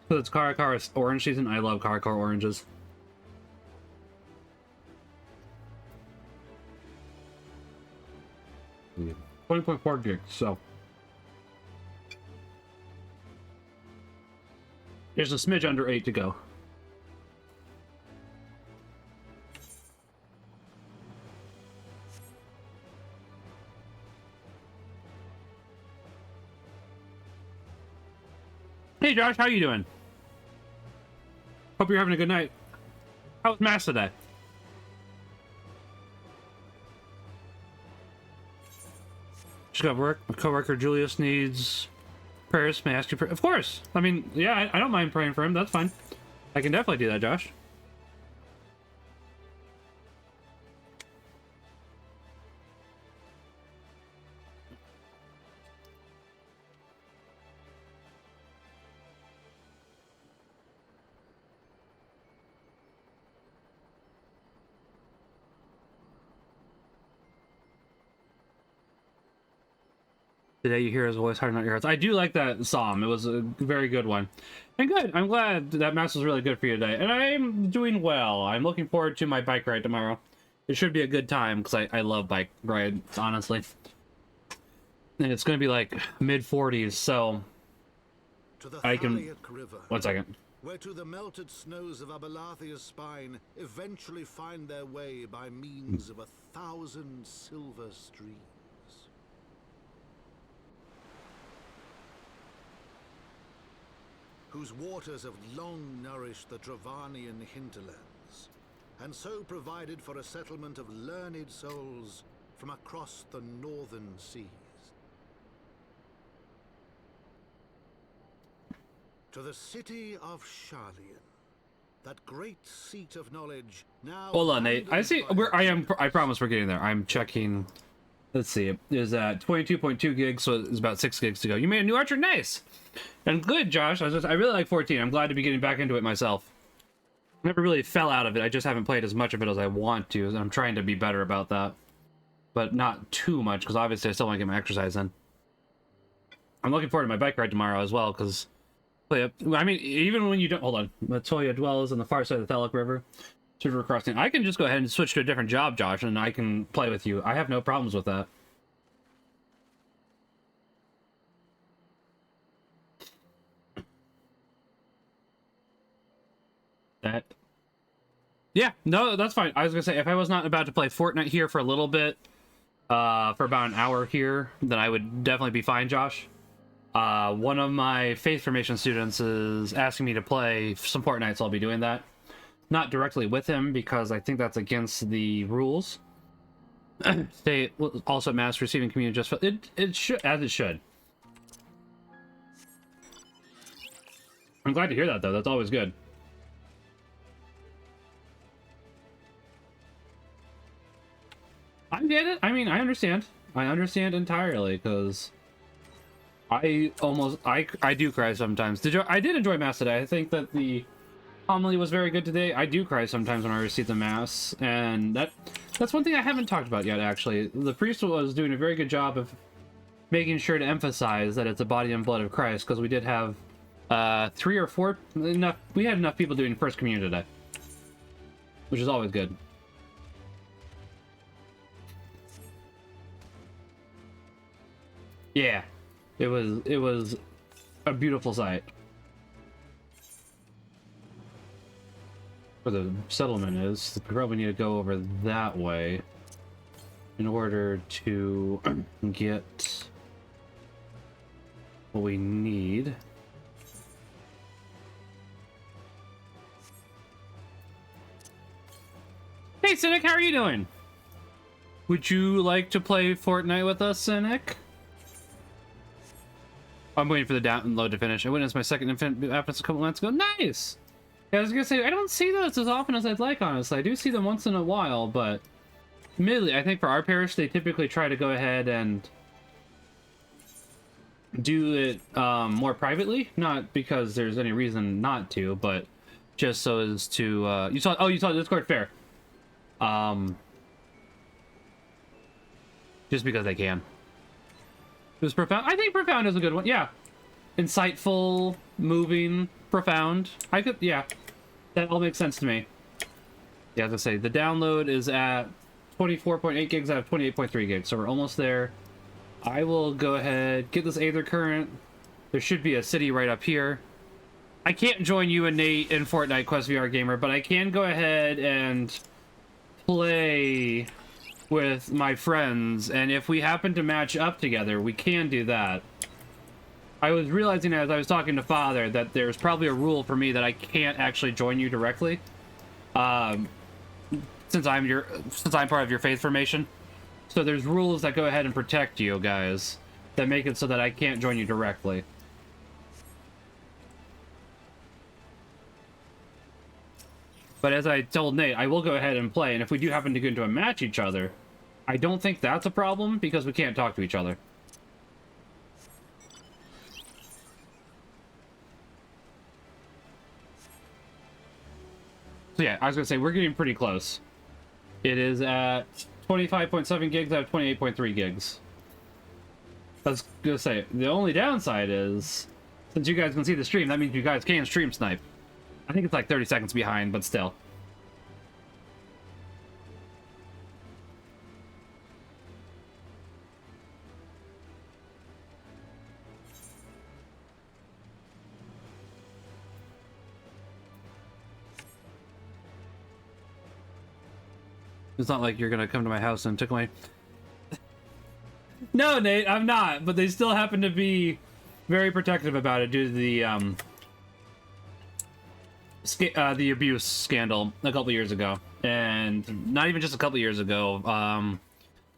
Because it's Karakara orange season. I love Karakara oranges. 20.4 gigs, so there's a smidge under 8 to go. Hey Josh, how you doing? Hope you're having a good night. How was Mass today? Just got work. My coworker Julius needs prayers. May I ask you for? Of course. I mean, yeah, I don't mind praying for him. That's fine. I can definitely do that, Josh. Today you hear his voice, hard not your hearts. I do like that psalm. It was a very good one. And good. I'm glad that Mass was really good for you today. And I'm doing well. I'm looking forward to my bike ride tomorrow. It should be a good time, because I love bike rides, honestly. And it's going to be like mid-40s, so I can... River, 1 second. where to the melted snows of Abelathia's spine eventually find their way by means of 1,000 silver streams. Whose waters have long nourished the Dravanian hinterlands, and so provided for a settlement of learned souls from across the northern seas. To the city of Sharlayan, that great seat of knowledge now... Hold on, Nate. I see. I promise we're getting there. I'm checking. Let's see. It is at 22.2 gigs, so it's about 6 gigs to go. You made a new archer. Nice. And good, Josh. I really like 14. I'm glad to be getting back into it myself. Never really fell out of it. I just haven't played as much of it as I want to, and I'm trying to be better about that. But not too much, because obviously I still want to get my exercise in. I'm looking forward to my bike ride tomorrow as well, because... I mean, even when you don't... Hold on. Matoya dwells on the far side of the Thalic River. River crossing. I can just go ahead and switch to a different job, Josh, and I can play with you. I have no problems with that. Yeah, no, that's fine. I was gonna say, if I was not about to play Fortnite here for a little bit, for about an hour here, then I would definitely be fine, Josh. One of my Faith Formation students is asking me to play some Fortnite, so I'll be doing that. Not directly with him, because I think that's against the rules. Stay also at Mass receiving communion just for... It should, as it should. I'm glad to hear that, though. That's always good. I get it. I mean, I understand. I understand entirely, because I do cry sometimes. I did enjoy Mass today. I think that the homily was very good today. I do cry sometimes when I receive the Mass, and that's one thing I haven't talked about yet, actually. The priest was doing a very good job of making sure to emphasize that it's the body and blood of Christ, because we did have 3 or 4 enough. We had enough people doing First Communion today, which is always good. Yeah, it was a beautiful sight. Where the settlement is, we probably need to go over that way in order to get what we need. Hey Cynic, how are you doing? Would you like to play Fortnite with us, Cynic? I'm waiting for the download to finish. I witnessed my second infant after a couple months ago. Nice! Yeah, I was gonna say, I don't see those as often as I'd like, honestly. I do see them once in a while, but admittedly, I think for our parish, they typically try to go ahead and do it more privately. Not because there's any reason not to, but just so as to... you saw Discord Fair. Just because they can. It was profound. I think profound is a good one. Yeah. Insightful, moving, profound. Yeah. That all makes sense to me. Yeah, as I say, the download is at 24.8 gigs out of 28.3 gigs, so we're almost there. I will go ahead, get this Aether Current. There should be a city right up here. I can't join you and Nate in Fortnite Quest VR Gamer, but I can go ahead and play with my friends, and if we happen to match up together, we can do that. I was realizing as I was talking to Father that there's probably a rule for me that I can't actually join you directly, since I'm part of your faith formation. So there's rules that go ahead and protect you guys that make it so that I can't join you directly. But as I told Nate, I will go ahead and play, and if we do happen to get into a match each other, I don't think that's a problem because we can't talk to each other. So yeah, I was gonna say we're getting pretty close. It is at 25.7 gigs out of 28.3 gigs. I was gonna say, the only downside is, since you guys can see the stream, that means you guys can stream snipe. I think it's like 30 seconds behind, but still. It's not like you're gonna come to my house and tickle my... No, Nate, I'm not, but they still happen to be very protective about it due to the abuse scandal a couple years ago. And not even just a couple years ago.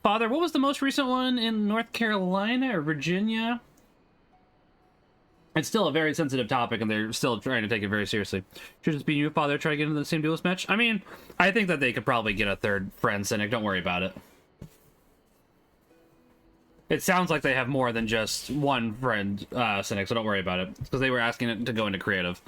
Father, what was the most recent one in North Carolina or Virginia? It's still a very sensitive topic, and they're still trying to take it very seriously. Should just be you, Father, try to get into the same duelist match? I mean, I think that they could probably get a third friend, Cynic. Don't worry about it. It sounds like they have more than just one friend, Cynic, so don't worry about it. Because they were asking it to go into creative.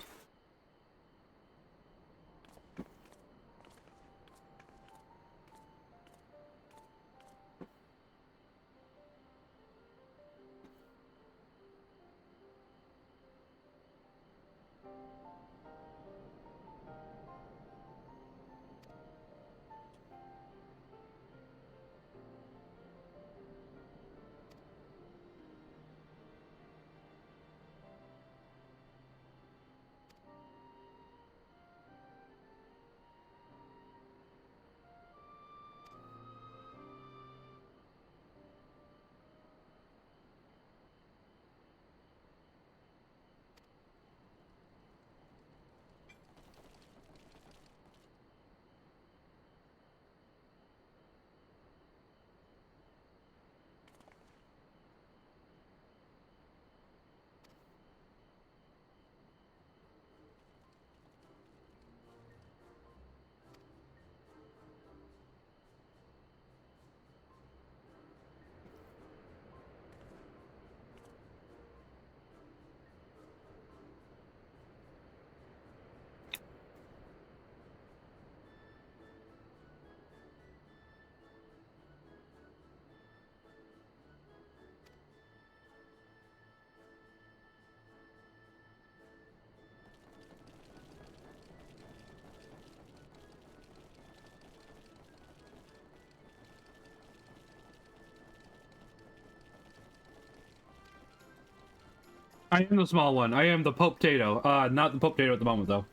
I am the small one. I am the Pope-tato. Not the Pope-tato at the moment, though.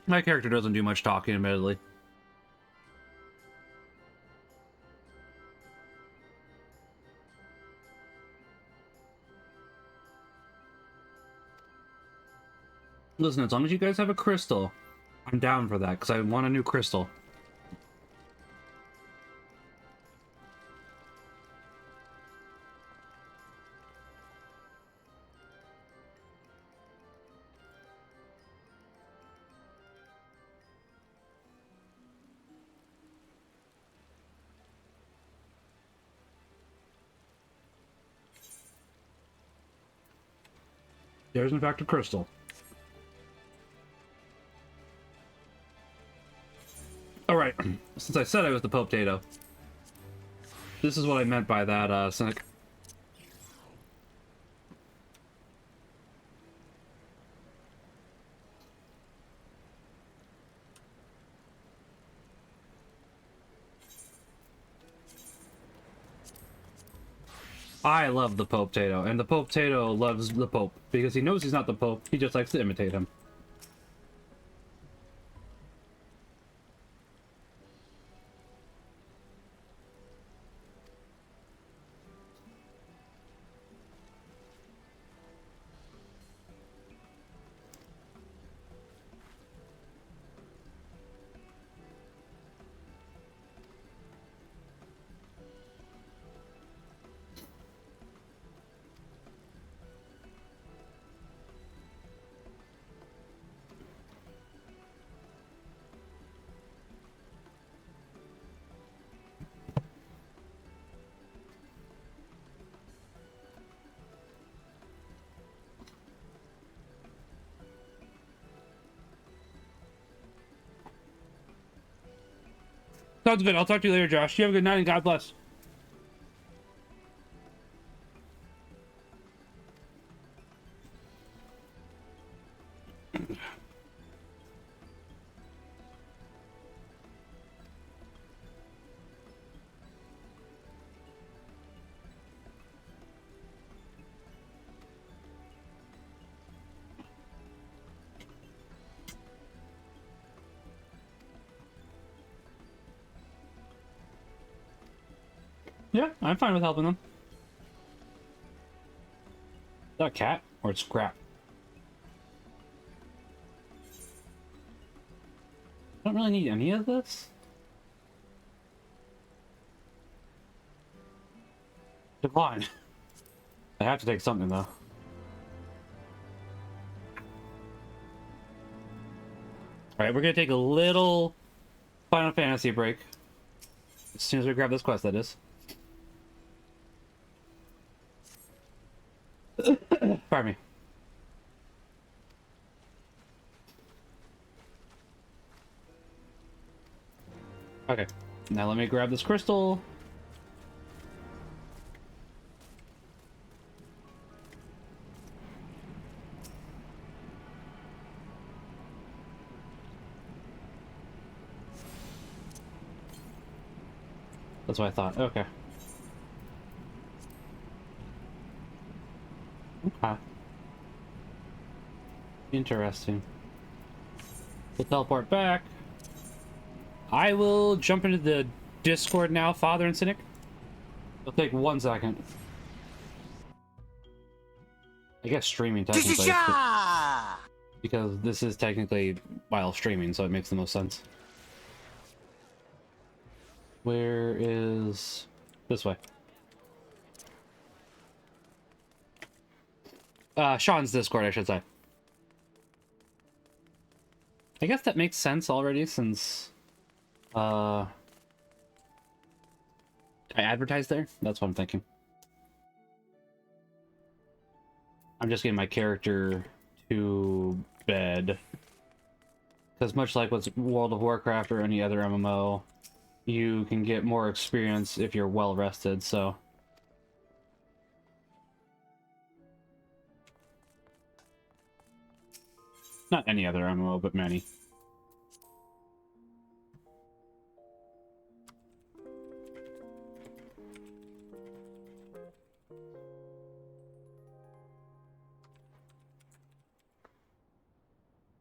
My character doesn't do much talking, admittedly. Listen, as long as you guys have a crystal, I'm down for that, because I want a new crystal. There's in fact a crystal. Alright, since I said I was the Pope-tato, this is what I meant by that, Cynic. I love the Pope Tato, and the Pope Tato loves the Pope because he knows he's not the Pope. He just likes to imitate him. Sounds good. I'll talk to you later, Josh. You have a good night and God bless. Yeah, I'm fine with helping them. Is that a cat or it's crap? I don't really need any of this. Decline. I have to take something though. Alright, we're gonna take a little Final Fantasy break. As soon as we grab this quest, that is. Pardon me. Okay, now let me grab this crystal. That's what I thought. Okay. Okay. Interesting. We'll teleport back. I will jump into the Discord now, Father and Cynic. It'll take 1 second. I guess streaming technically. Because this is technically while streaming, so it makes the most sense. Where is... this way. Sean's Discord, I should say. I guess that makes sense already, since... I advertised there? That's what I'm thinking. I'm just getting my character to bed. Because much like with World of Warcraft or any other MMO, you can get more experience if you're well rested, so... not any other MMO, but many.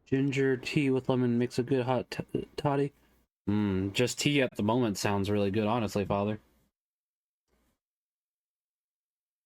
Ginger tea with lemon makes a good hot toddy. Just tea at the moment sounds really good, honestly, Father.